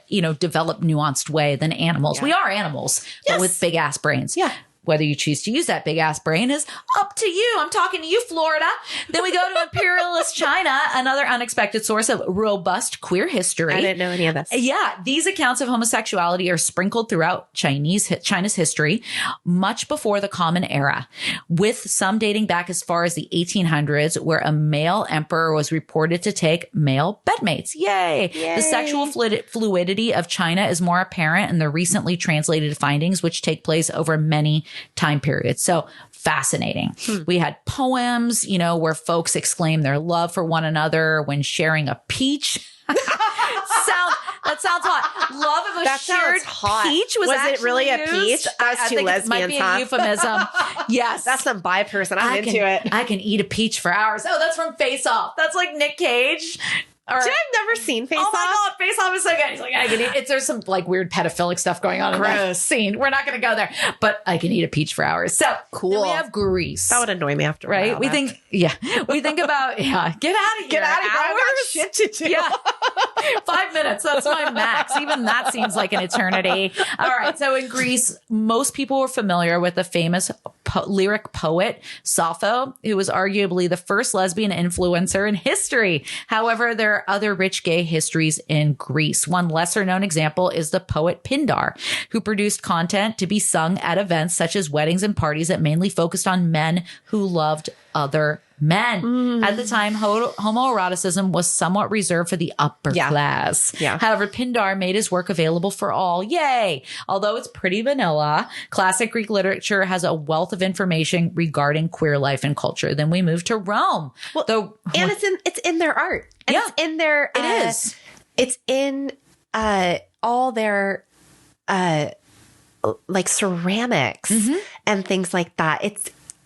developed, nuanced way than animals. Yeah. We are animals, but with big ass brains. Yeah. Whether you choose to use that big ass brain is up to you. I'm talking to you, Florida. Then we go to imperialist China, another unexpected source of robust queer history. I didn't know any of this. Yeah. These accounts of homosexuality are sprinkled throughout China's history much before the Common Era, with some dating back as far as the 1800s, where a male emperor was reported to take male bedmates. Yay. The sexual fluidity of China is more apparent in the recently translated findings, which take place over many time periods. So fascinating. We had poems, where folks exclaim their love for one another when sharing a peach. That sounds hot. Love of a shared peach was it really used. a peach? That's two lesbians, it might be a euphemism. Yes. That's some bi person. I'm into it. I can eat a peach for hours. Oh, that's from Face Off. That's like Nick Cage. I've never seen Face Off. Oh my God, Face Off is so good. He's like, I can eat. There's some weird pedophilic stuff going on in that scene. We're not going to go there, but I can eat a peach for hours. So cool. Then we have Greece. That would annoy me after a right? while. We think about, get out of here. Get out of here. I got shit to do. Yeah. 5 minutes. That's my max. Even that seems like an eternity. All right. So in Greece, most people were familiar with the famous lyric poet Sappho, who was arguably the first lesbian influencer in history. However, there are other rich gay histories in Greece. One lesser known example is the poet Pindar, who produced content to be sung at events such as weddings and parties that mainly focused on men who loved other men. At the time, homoeroticism was somewhat reserved for the upper class. However, Pindar made his work available for all. Yay! Although it's pretty vanilla, classic Greek literature has a wealth of information regarding queer life and culture. Then we move to Rome. Well, and it's in their art. And it's in their it is. It's in all their like ceramics and things like that.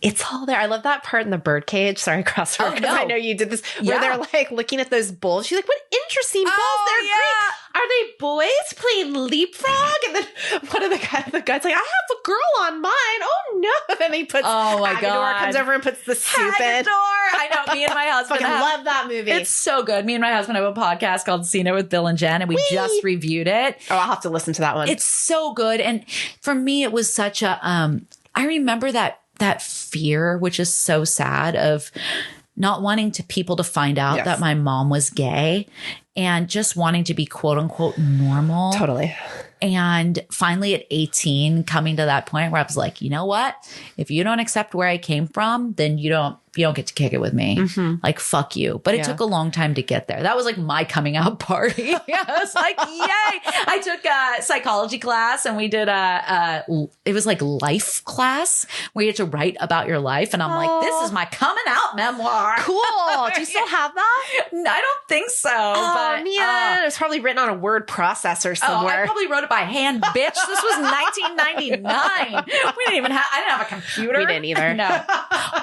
It's all there. I love that part in the birdcage. Sorry, Crossword, because I know you did this, where they're like looking at those bulls. She's like, what interesting bulls. They're great. Are they boys playing leapfrog? And then one of the guys like, I have a girl on mine. Oh, no. And then he puts, Agador comes over and puts the soup in. I know. Me and my husband love that movie. It's so good. Me and my husband have a podcast called Seen It with Bill and Jen, and we just reviewed it. Oh, I'll have to listen to that one. It's so good. And for me, it was such a, I remember that fear, which is so sad, of not wanting people to find out that my mom was gay and just wanting to be quote unquote normal. Totally. And finally at 18, coming to that point where I was like, you know what? If you don't accept where I came from, then you don't get to kick it with me. Like, fuck you. But it took a long time to get there. That was like my coming out party. I was like, yay. I took a psychology class, and we did it was like life class where you had to write about your life. And I'm like, this is my coming out memoir. Cool. Do you still have that? I don't think so. Oh, man. It was probably written on a word processor somewhere. I probably wrote it by hand, bitch. This was 1999. I didn't have a computer. We didn't either. No.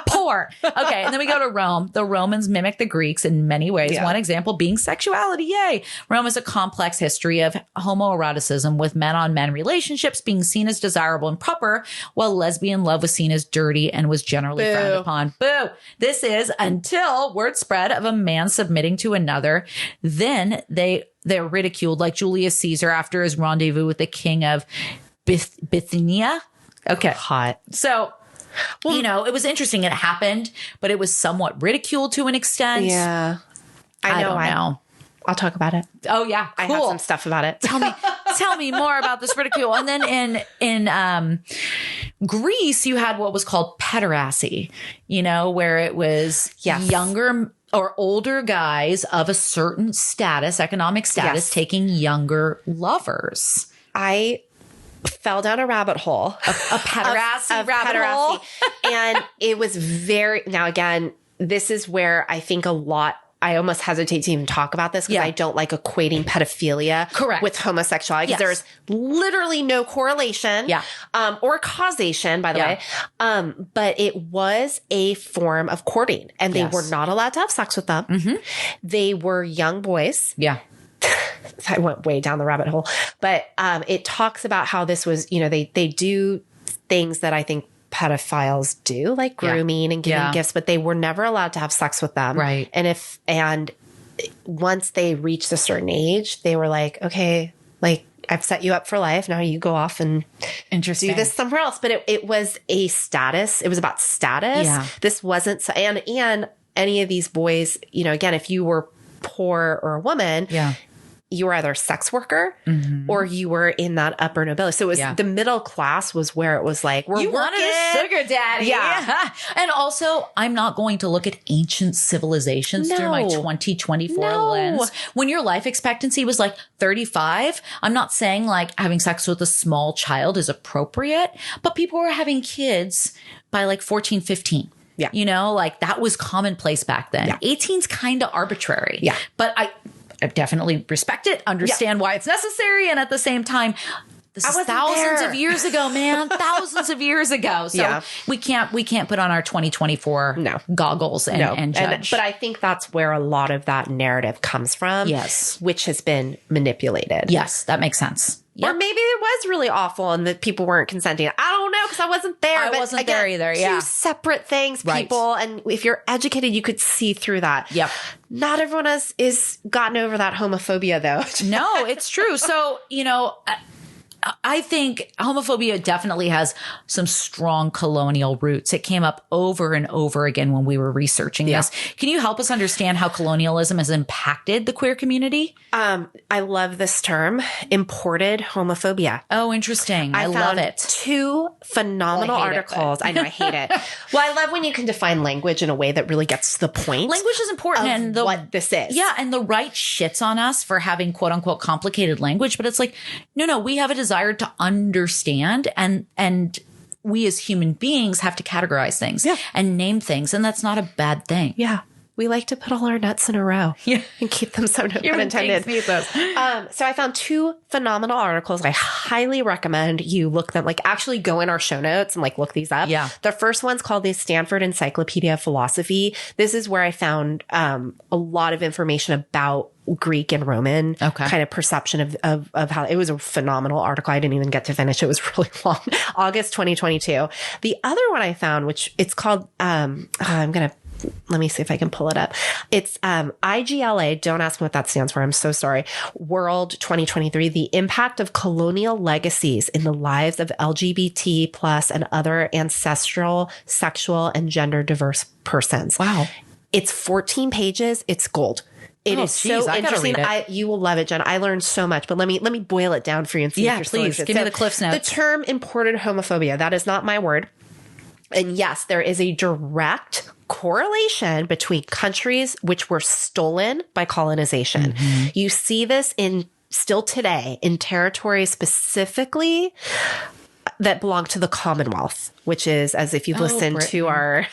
Poor. Okay. And then we go to Rome. The Romans mimic the Greeks in many ways. One example being sexuality. Yay. Rome is a complex history of homoeroticism, with men-on-men relationships being seen as desirable and proper, while lesbian love was seen as dirty and was generally frowned upon. Boo. This is until word spread of a man submitting to another. Then they're ridiculed, like Julius Caesar after his rendezvous with the king of Bithynia. Okay. Hot. So, it was interesting. It happened, but it was somewhat ridiculed to an extent. Yeah. I don't know. I'll talk about it. Oh, yeah. Cool. I have some stuff about it. Tell me more about this ridicule. And then in Greece, you had what was called pederasty, where it was younger or older guys of a certain status, economic status, taking younger lovers. I fell down a rabbit hole. A pederasty rabbit hole. And it was now again, this is where I think I almost hesitate to even talk about this because I don't like equating pedophilia with homosexuality, because there's literally no correlation or causation, by the way. But it was a form of courting, and they were not allowed to have sex with them. They were young boys. Yeah. I went way down the rabbit hole, but it talks about how this was, they do things that I think pedophiles do, like grooming and giving gifts, but they were never allowed to have sex with them. Right. And once they reached a certain age, they were like, okay, like, I've set you up for life. Now you go off and do this somewhere else. But it was a status. It was about status. Yeah. This wasn't, and any of these boys, again, if you were poor or a woman, you were either a sex worker or you were in that upper nobility. So it was the middle class was where it was like, you wanted a sugar daddy. Yeah. And also, I'm not going to look at ancient civilizations through my 2024 lens. When your life expectancy was like 35, I'm not saying like having sex with a small child is appropriate, but people were having kids by like 14, 15. Yeah. Like that was commonplace back then. Yeah. 18's kind of arbitrary. Yeah. But I definitely respect it, understand why it's necessary. And at the same time, this is thousands of years ago, man. Thousands of years ago. So we can't put on our 2024 goggles and judge. But I think that's where a lot of that narrative comes from. Yes. Which has been manipulated. Yes, that makes sense. Or maybe it was really awful and that people weren't consenting. I don't know because I wasn't there. I wasn't there either. Yeah. Two separate things, Right. people. And if you're educated, you could see through that. Yep. Not everyone is gotten over that homophobia, though. No, it's true. So, I think homophobia definitely has some strong colonial roots. It came up over and over again when we were researching this. Can you help us understand how colonialism has impacted the queer community? I love this term, imported homophobia. Oh, interesting. I love it. Two phenomenal articles. I know, I hate it. Well, I love when you can define language in a way that really gets to the point. Language is important. And what this is. Yeah. And the right shits on us for having quote unquote complicated language. But it's like, no, we have a desire to understand and we as human beings have to categorize things and name things. And that's not a bad thing. Yeah. We like to put all our nuts in a row and keep them so no pun intended. So I found two phenomenal articles. I highly recommend you look them, like actually go in our show notes and like look these up. Yeah. The first one's called the Stanford Encyclopedia of Philosophy. This is where I found a lot of information about Greek and Roman kind of perception of how it was a phenomenal article. I didn't even get to finish. It was really long. August 2022. The other one I found, which it's called, let me see if I can pull it up. It's IGLA. Don't ask me what that stands for. I'm so sorry. World 2023, the impact of colonial legacies in the lives of LGBT plus and other ancestral, sexual, and gender diverse persons. Wow. It's 14 pages. It's gold. It is so interesting. You will love it, Jen. I learned so much, but let me boil it down for you and see if you're still interested. Give me the Cliffs Notes. The term imported homophobia, that is not my word. And yes, there is a direct correlation between countries which were stolen by colonization. Mm-hmm. You see this still today in territories specifically that belong to the Commonwealth, which is, as if you've listened to our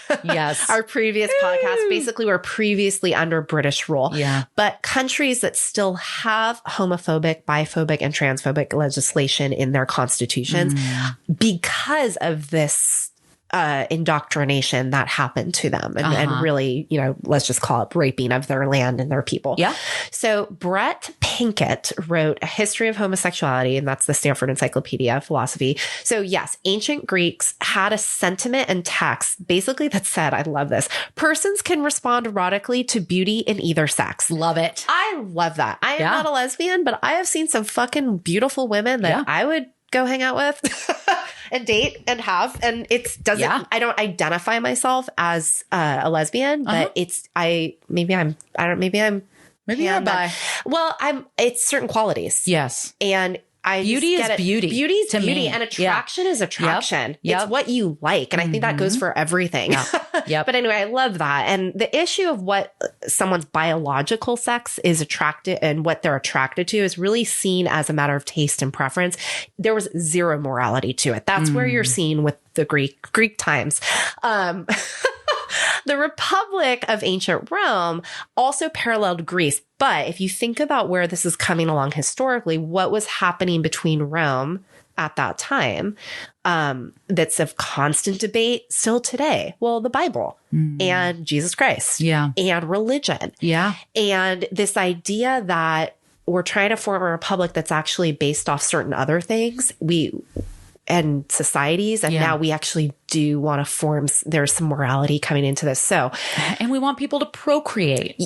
our previous podcast, basically we're previously under British rule. Yeah. But countries that still have homophobic, biphobic, and transphobic legislation in their constitutions because of this indoctrination that happened to them and really, let's just call it raping of their land and their people. Yeah. So Brett Pinkett wrote A History of Homosexuality, and that's the Stanford Encyclopedia of Philosophy. So yes, ancient Greeks had a sentiment and text basically that said, I love this, persons can respond erotically to beauty in either sex. Love it. I love that. I am not a lesbian, but I have seen some fucking beautiful women that I would go hang out with and date and have. And I don't identify myself as a lesbian, but maybe I'm bi. Well, it's certain qualities. Yes. And beauty is beauty. Beauty is beauty. And attraction is attraction. Yep. It's what you like. And I think that goes for everything. Yep. But anyway, I love that. And the issue of what someone's biological sex is attracted and what they're attracted to is really seen as a matter of taste and preference. There was zero morality to it. That's where you're seeing with the Greek times. The Republic of Ancient Rome also paralleled Greece. But if you think about where this is coming along historically, what was happening between Rome at that time that's of constant debate still today? Well, the Bible and Jesus Christ and religion. Yeah. And this idea that we're trying to form a republic that's actually based off certain other things. And societies. And now we actually do want to form, there's some morality coming into this. So, and we want people to procreate.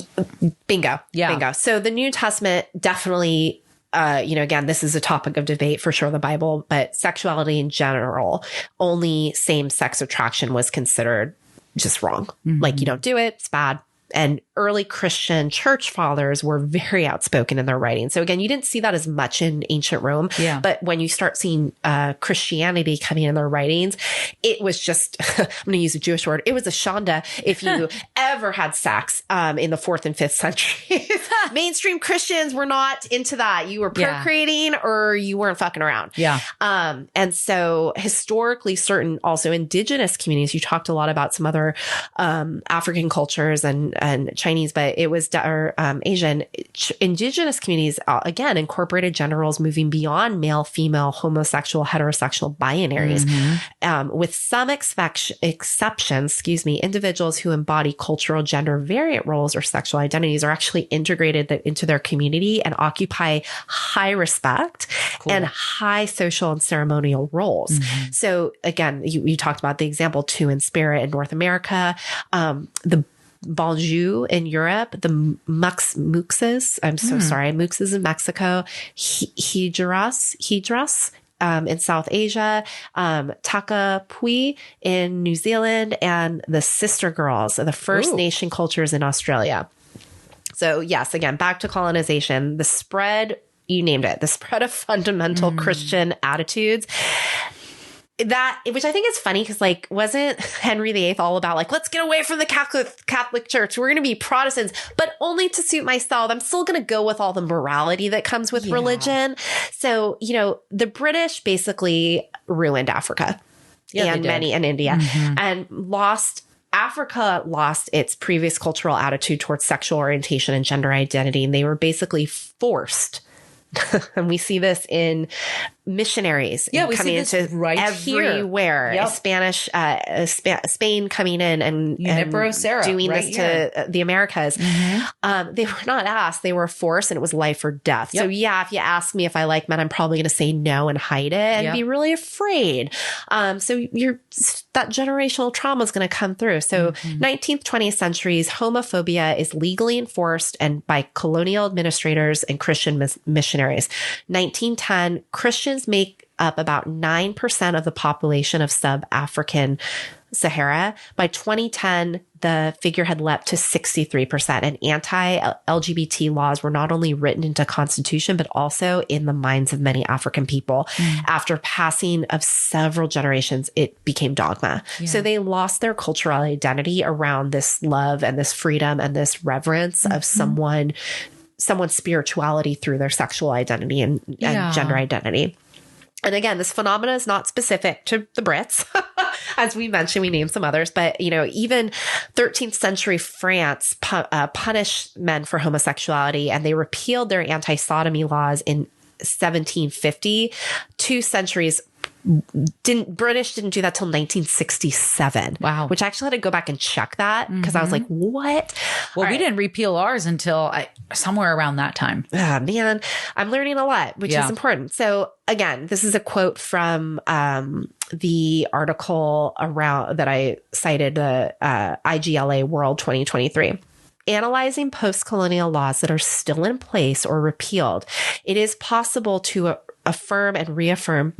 Bingo. Yeah. Bingo. So the New Testament definitely, again, this is a topic of debate for sure, the Bible, but sexuality in general, only same sex attraction was considered just wrong. Like you don't do it. It's bad. And early Christian church fathers were very outspoken in their writing. So again, you didn't see that as much in ancient Rome. Yeah. But when you start seeing Christianity coming in their writings, it was just, I'm going to use a Jewish word, it was a shanda if you ever had sex in the 4th and 5th centuries. Mainstream Christians were not into that. You were procreating or you weren't fucking around. Yeah. And so historically, certain also indigenous communities, you talked a lot about some other African cultures and Chinese, but it was Asian. Indigenous communities, again, incorporated gender roles moving beyond male, female, homosexual, heterosexual binaries. With some exceptions, individuals who embody cultural gender variant roles or sexual identities are actually integrated into their community and occupy high respect and high social and ceremonial roles. So again, you talked about the example Two in Spirit in North America, the Bonjour in Europe, the Muxes, I'm so sorry, Muxes in Mexico, Hijras in South Asia, Takapui in New Zealand, and the Sister Girls, the First Nation cultures in Australia. So yes, again, back to colonization, the spread, you named it, the spread of fundamental Christian attitudes. That, which I think is funny because, like, wasn't Henry VIII all about, like, let's get away from the Catholic Church. We're going to be Protestants, but only to suit myself. I'm still going to go with all the morality that comes with religion. So, the British basically ruined Africa and India and Africa lost its previous cultural attitude towards sexual orientation and gender identity. And they were basically forced. And we see this in missionaries coming into right everywhere. Spain coming in and doing this to the Americas. They were not asked, they were forced, and it was life or death. So if you ask me if I like men, I'm probably going to say no and hide it and be really afraid. So that generational trauma is going to come through. So 19th, 20th centuries, homophobia is legally enforced and by colonial administrators and Christian missionaries. 1910, Christians make up about 9% of the population of sub-African Sahara. By 2010, the figure had leapt to 63%, and anti-LGBT laws were not only written into constitution, but also in the minds of many African people. After passing of several generations, it became dogma. So they lost their cultural identity around this love and this freedom and this reverence of someone's spirituality through their sexual identity and gender identity. And again, this phenomena is not specific to the Brits. As we mentioned, we named some others, but, even 13th century France punished men for homosexuality, and they repealed their anti-sodomy laws in 1750. 2 centuries British didn't do that till 1967. Wow. Which I actually had to go back and check that because I was like, what? Well, we didn't repeal ours until somewhere around that time. Oh, man, I'm learning a lot, which is important. So again, this is a quote from the article that I cited, the IGLA World 2023. Analyzing post-colonial laws that are still in place or repealed, it is possible to affirm and reaffirm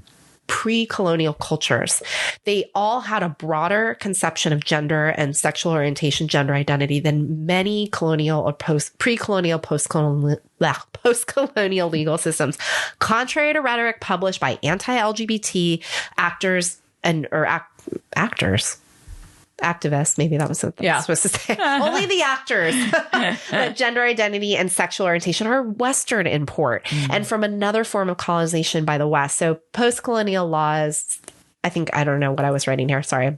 pre-colonial cultures. They all had a broader conception of gender and sexual orientation, gender identity than many colonial or pre-colonial, post-colonial legal systems. Contrary to rhetoric published by anti-LGBT actors activists, maybe that was what I was supposed to say. Only the actors. That gender identity and sexual orientation are Western import and from another form of colonization by the West. So post-colonial laws, I don't know what I was writing here. Sorry.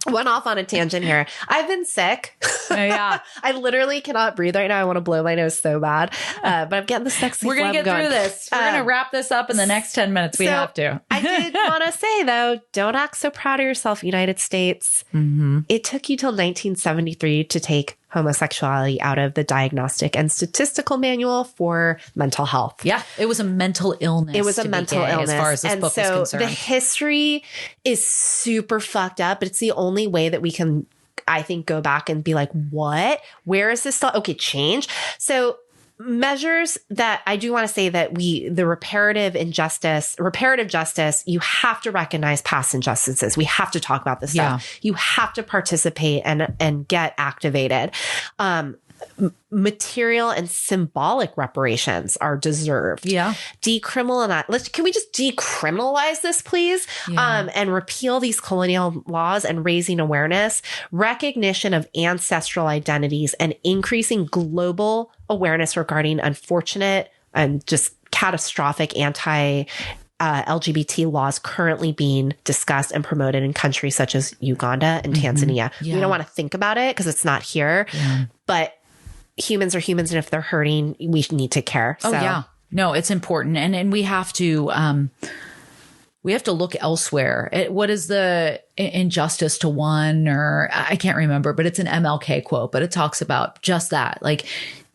Went off on a tangent here. I've been sick. I literally cannot breathe right now. I want to blow my nose so bad. But I'm getting the sexy We're going to get through this. We're going to wrap this up in the next 10 minutes. We have to. I did want to say, though, don't act so proud of yourself, United States. It took you till 1973 to take homosexuality out of the Diagnostic and Statistical Manual for Mental Health. Yeah, it was a mental illness. It was a mental illness. As far as this book is concerned. The history is super fucked up, but it's the only way that we can, I think, go back and be like, what? Where is this stuff? Okay, change. So measures that I do want to say that the reparative justice, you have to recognize past injustices. We have to talk about this stuff. You have to participate and get activated. Material and symbolic reparations are deserved. Yeah. Decriminalize. Can we just decriminalize this, please? And repeal these colonial laws and raising awareness, recognition of ancestral identities, and increasing global awareness regarding unfortunate and just catastrophic LGBT laws currently being discussed and promoted in countries such as Uganda and Tanzania. We don't want to think about it because it's not here, but humans are humans, and if they're hurting, we need to care. Oh, yeah. No, it's important. And we have to look elsewhere. What is the injustice to one, or I can't remember, but it's an MLK quote, but it talks about just that. Like,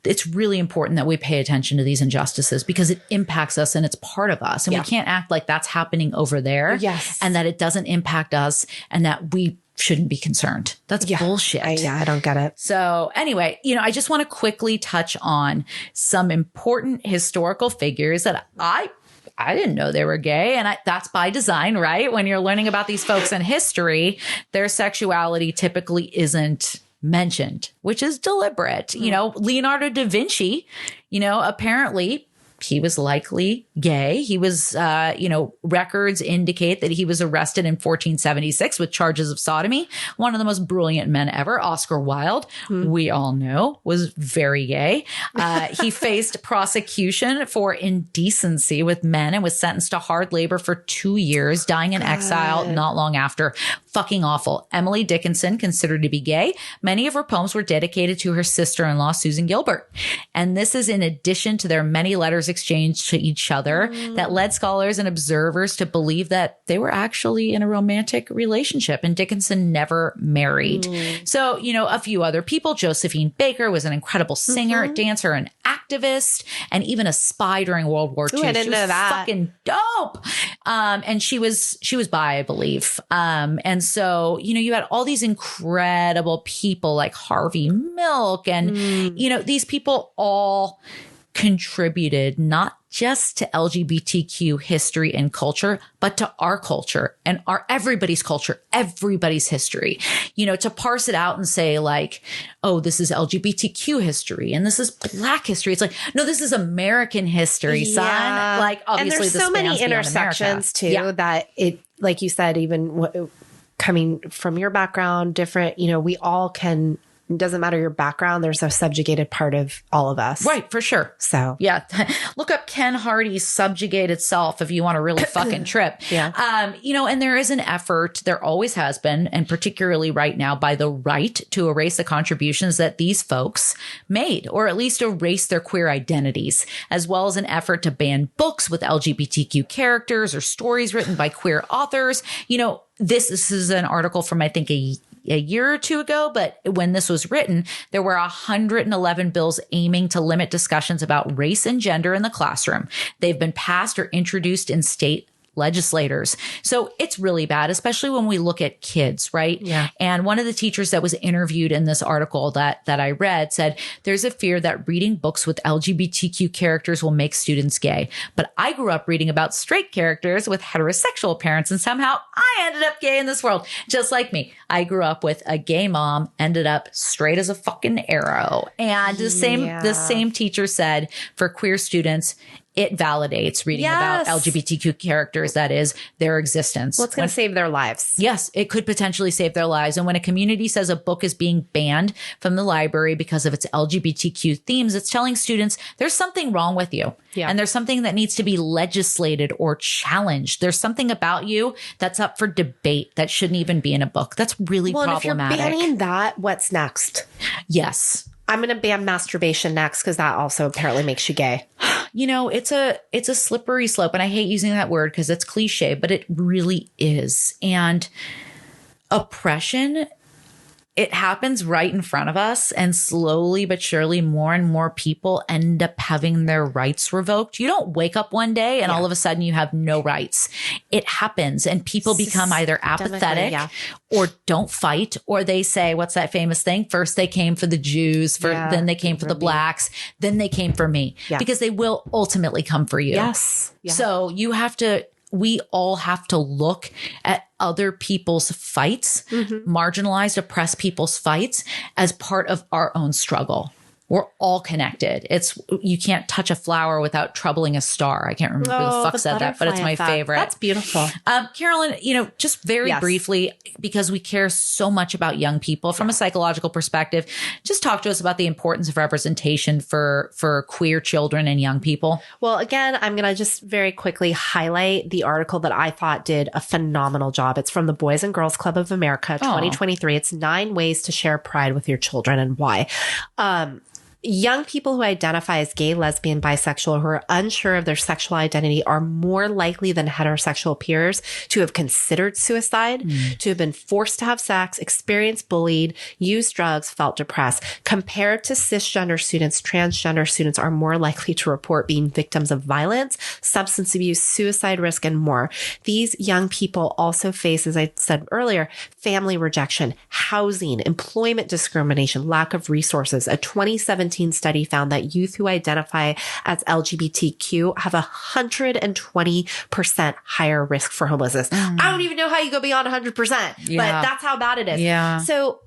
it's really important that we pay attention to these injustices because it impacts us and it's part of us. And we can't act like that's happening over there and that it doesn't impact us and that we shouldn't be concerned. That's bullshit. I don't get it. So anyway, I just want to quickly touch on some important historical figures that I didn't know they were gay. And that's by design, right? When you're learning about these folks in history, their sexuality typically isn't mentioned, which is deliberate. Leonardo da Vinci, apparently he was likely gay. He was, records indicate that he was arrested in 1476 with charges of sodomy. One of the most brilliant men ever, Oscar Wilde, we all know, was very gay. He faced prosecution for indecency with men and was sentenced to hard labor for 2 years, dying in exile not long after. Fucking awful. Emily Dickinson, considered to be gay. Many of her poems were dedicated to her sister-in-law, Susan Gilbert. And this is in addition to their many letters exchanged to each other that led scholars and observers to believe that they were actually in a romantic relationship, and Dickinson never married. So, a few other people. Josephine Baker was an incredible singer, dancer, and activist, and even a spy during World War II. I didn't know that. Fucking dope. And she was bi, I believe. And so, you had all these incredible people like Harvey Milk and, these people all contributed not just to LGBTQ history and culture, but to our culture and everybody's culture, everybody's history, to parse it out and say like, oh, this is LGBTQ history and this is Black history. It's like, no, this is American history, son. Like, obviously, and there's so many intersections too that it, like you said, even coming from your background, different, we all can. It doesn't matter your background. There's a subjugated part of all of us. Right, for sure. So yeah, look up Ken Hardy's Subjugated Self if you want to really fucking trip. And there is an effort, there always has been, and particularly right now, by the right to erase the contributions that these folks made, or at least erase their queer identities, as well as an effort to ban books with LGBTQ characters or stories written by queer authors. This is an article from, I think, a year or two ago, but when this was written, there were 111 bills aiming to limit discussions about race and gender in the classroom. They've been passed or introduced in state legislators. So it's really bad, especially when we look at kids, right? Yeah. And one of the teachers that was interviewed in this article that I read said, there's a fear that reading books with LGBTQ characters will make students gay. But I grew up reading about straight characters with heterosexual parents, and somehow I ended up gay in this world. Just like me. I grew up with a gay mom, ended up straight as a fucking arrow. And the same teacher said for queer students, it validates reading about LGBTQ characters, that is, their existence. Well, it's going to save their lives. Yes, it could potentially save their lives. And when a community says a book is being banned from the library because of its LGBTQ themes, it's telling students there's something wrong with you. Yeah. And there's something that needs to be legislated or challenged. There's something about you that's up for debate that shouldn't even be in a book. That's really problematic. If you're banning that, what's next? Yes. I'm going to ban masturbation next because that also apparently makes you gay. It's a slippery slope, and I hate using that word because it's cliche, but it really is. And oppression, it happens right in front of us, and slowly but surely more and more people end up having their rights revoked. You don't wake up one day and all of a sudden you have no rights. It happens, and people become either apathetic or don't fight, or they say, what's that famous thing? First they came for the Jews, then they came for the Blacks, then they came for me, because they will ultimately come for you. Yes. Yeah. So we all have to look at other people's fights, marginalized, oppressed people's fights as part of our own struggle. We're all connected. You can't touch a flower without troubling a star. I can't remember who the fuck said that, but it's my favorite. That's beautiful. Carolyn, just very briefly, because we care so much about young people from a psychological perspective, just talk to us about the importance of representation for queer children and young people. Well, again, I'm going to just very quickly highlight the article that I thought did a phenomenal job. It's from the Boys and Girls Club of America, 2023. It's 9 ways to share pride with your children and why. young people who identify as gay, lesbian, bisexual, who are unsure of their sexual identity are more likely than heterosexual peers to have considered suicide, to have been forced to have sex, experienced bullied, used drugs, felt depressed. Compared to cisgender students, transgender students are more likely to report being victims of violence, substance abuse, suicide risk, and more. These young people also face, as I said earlier, family rejection, housing, employment discrimination, lack of resources. A 2017 study found that youth who identify as LGBTQ have 120% higher risk for homelessness. I don't even know how you go beyond 100%, but that's how bad it is. Yeah. So,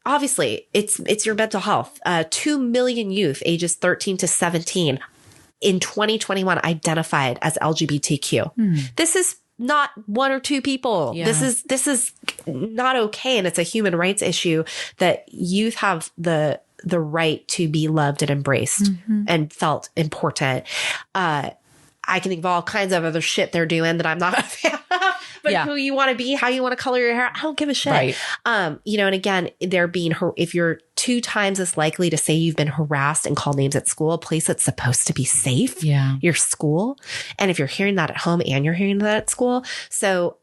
obviously it's your mental health. 2 million youth ages 13 to 17 in 2021 identified as LGBTQ. This is not one or two people. Yeah. This is not okay. And it's a human rights issue that youth have the right to be loved and embraced and felt important. I can think of all kinds of other shit they're doing that I'm not a fan of, but who you want to be, how you want to color your hair, I don't give a shit. Right. And again, if you're 2 times as likely to say you've been harassed and called names at school, a place that's supposed to be safe, your school. And if you're hearing that at home and you're hearing that at school. So,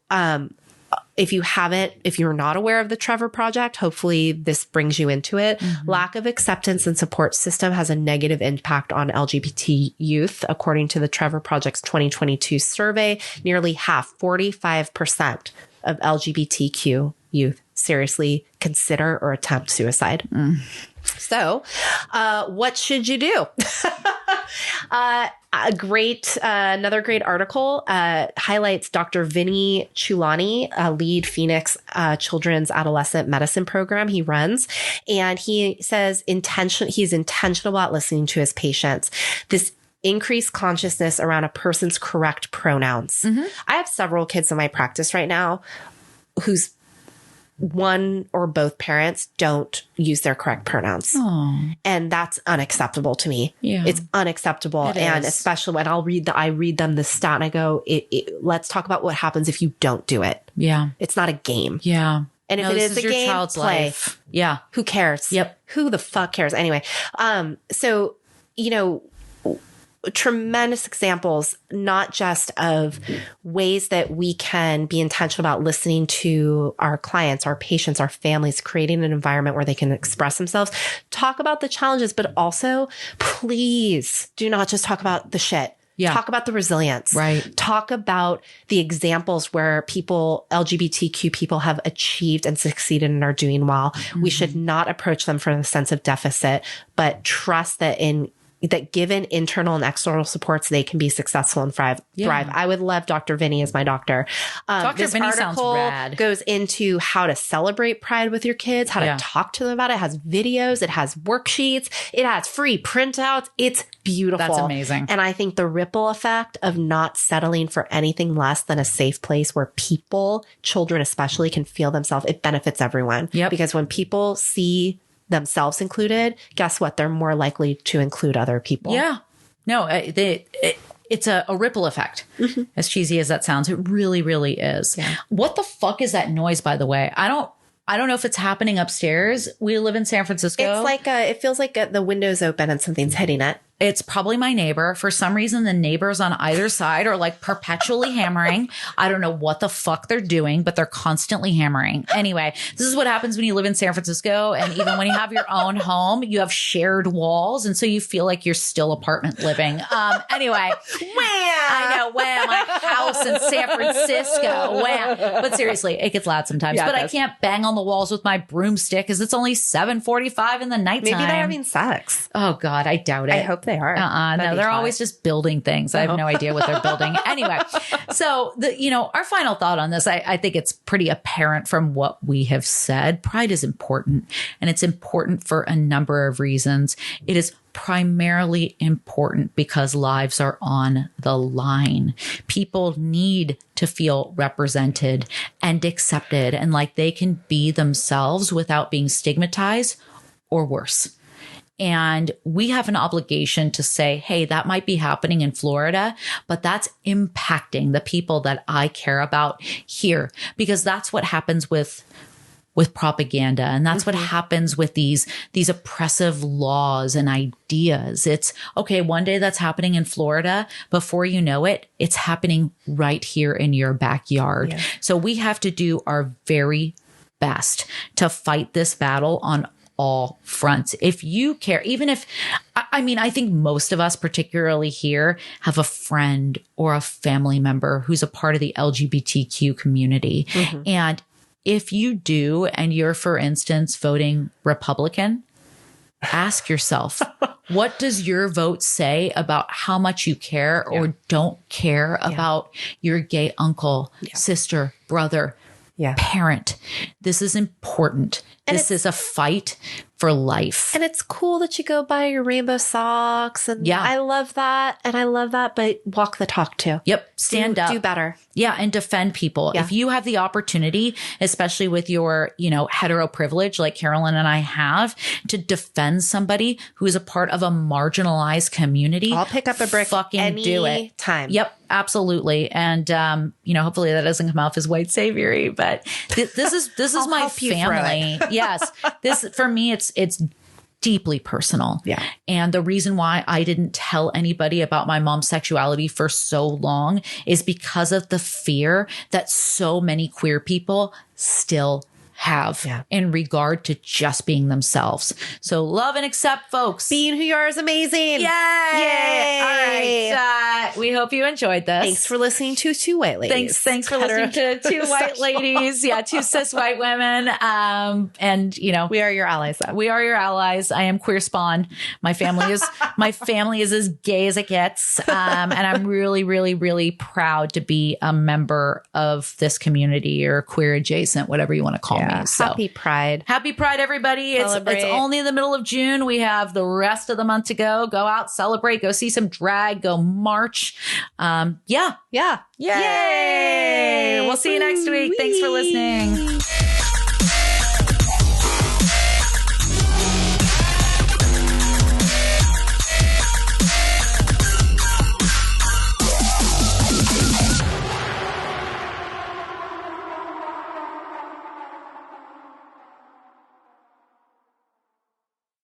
if you're not aware of the Trevor Project, hopefully this brings you into it. Lack of acceptance and support system has a negative impact on LGBT youth. According to the Trevor Project's 2022 survey, nearly half, 45% of LGBTQ youth seriously consider or attempt suicide. So, what should you do? Another great article highlights Dr. Vinny Chulani, lead Phoenix Children's Adolescent Medicine Program he runs. And he says he's intentional about listening to his patients. This increased consciousness around a person's correct pronouns. I have several kids in my practice right now whose one or both parents don't use their correct pronouns. Aww. And that's unacceptable to me. Yeah. It's unacceptable. Especially when I read them the stat and I go, let's talk about what happens if you don't do it. Yeah. It's not a game. Yeah. And if it is a game, your child's life. Yeah. Who cares? Yep. Who the fuck cares? Anyway. So, tremendous examples, not just of ways that we can be intentional about listening to our clients, our patients, our families, creating an environment where they can express themselves, talk about the challenges, but also please do not just talk about the shit. Yeah. Talk about the resilience. Right. Talk about the examples where LGBTQ people have achieved and succeeded and are doing well. We should not approach them from a sense of deficit, but trust that given internal and external supports, they can be successful and thrive. I would love Dr. Vinny as my doctor. Dr. Vinny sounds rad. Goes into how to celebrate Pride with your kids, how to talk to them about it. It has videos, it has worksheets, it has free printouts. It's beautiful. That's amazing. And I think the ripple effect of not settling for anything less than a safe place where people, children especially, can feel themselves, it benefits everyone. Yep. Because when people see themselves included, guess what? They're more likely to include other people. Yeah. No, it's a ripple effect. As cheesy as that sounds, it really, really is. Yeah. What the fuck is that noise, by the way? I don't know if it's happening upstairs. We live in San Francisco. It's like it feels like the window's open and something's hitting it. It's probably my neighbor. For some reason, the neighbors on either side are like perpetually hammering. I don't know what the fuck they're doing, but they're constantly hammering. Anyway, this is what happens when you live in San Francisco. And even when you have your own home, you have shared walls. And so you feel like you're still apartment living. Anyway, I know, my house in San Francisco. But seriously, it gets loud sometimes. Yeah, but I can't bang on the walls with my broomstick because it's only 7:45 in the nighttime. Maybe they're having sex. Oh God, I doubt it. I hope they are. No, they're always just building things. I have no idea what they're building. Anyway, so our final thought on this, I think it's pretty apparent from what we have said. Pride is important, and it's important for a number of reasons. It is primarily important because lives are on the line. People need to feel represented and accepted and like they can be themselves without being stigmatized or worse. And we have an obligation to say, hey, that might be happening in Florida, but that's impacting the people that I care about here, because that's what happens with with propaganda. And that's what happens with these oppressive laws and ideas. It's okay. One day that's happening in Florida. Before you know it, it's happening right here in your backyard. Yeah. So we have to do our very best to fight this battle on all fronts. If you care, even if, I mean, I think most of us, particularly here, have a friend or a family member who's a part of the LGBTQ community. And if you do, and you're, for instance, voting Republican, ask yourself, what does your vote say about how much you care or don't care about your gay uncle, sister, brother, parent? This is important. And this is a fight for life. And it's cool that you go buy your rainbow socks. And I love that. And I love that. But walk the talk too. Yep. Stand up. Do better. Yeah. And defend people. Yeah. If you have the opportunity, especially with your, hetero privilege, like Carolyn and I have, to defend somebody who is a part of a marginalized community, I'll pick up a brick fucking do it. Time. Yep. Absolutely. And, hopefully that doesn't come off as white savory, but this is my family. Yes. This, for me, it's deeply personal. Yeah. And the reason why I didn't tell anybody about my mom's sexuality for so long is because of the fear that so many queer people still have in regard to just being themselves. So love and accept, folks. Being who you are is amazing. Yay! Yay! All right. We hope you enjoyed this. Thanks for listening to two white ladies. Thanks for listening to two white ladies. Yeah, two cis white women. And we are your allies. Though. We are your allies. I am queer spawn. My family is as gay as it gets. And I'm really, really, really proud to be a member of this community, or queer adjacent, whatever you want to call me. So happy Pride. Happy Pride, everybody. It's only the middle of June. We have the rest of the month to go. Go out, celebrate, go see some drag, go march. Yeah. Yay. We'll see you next week. Thanks for listening.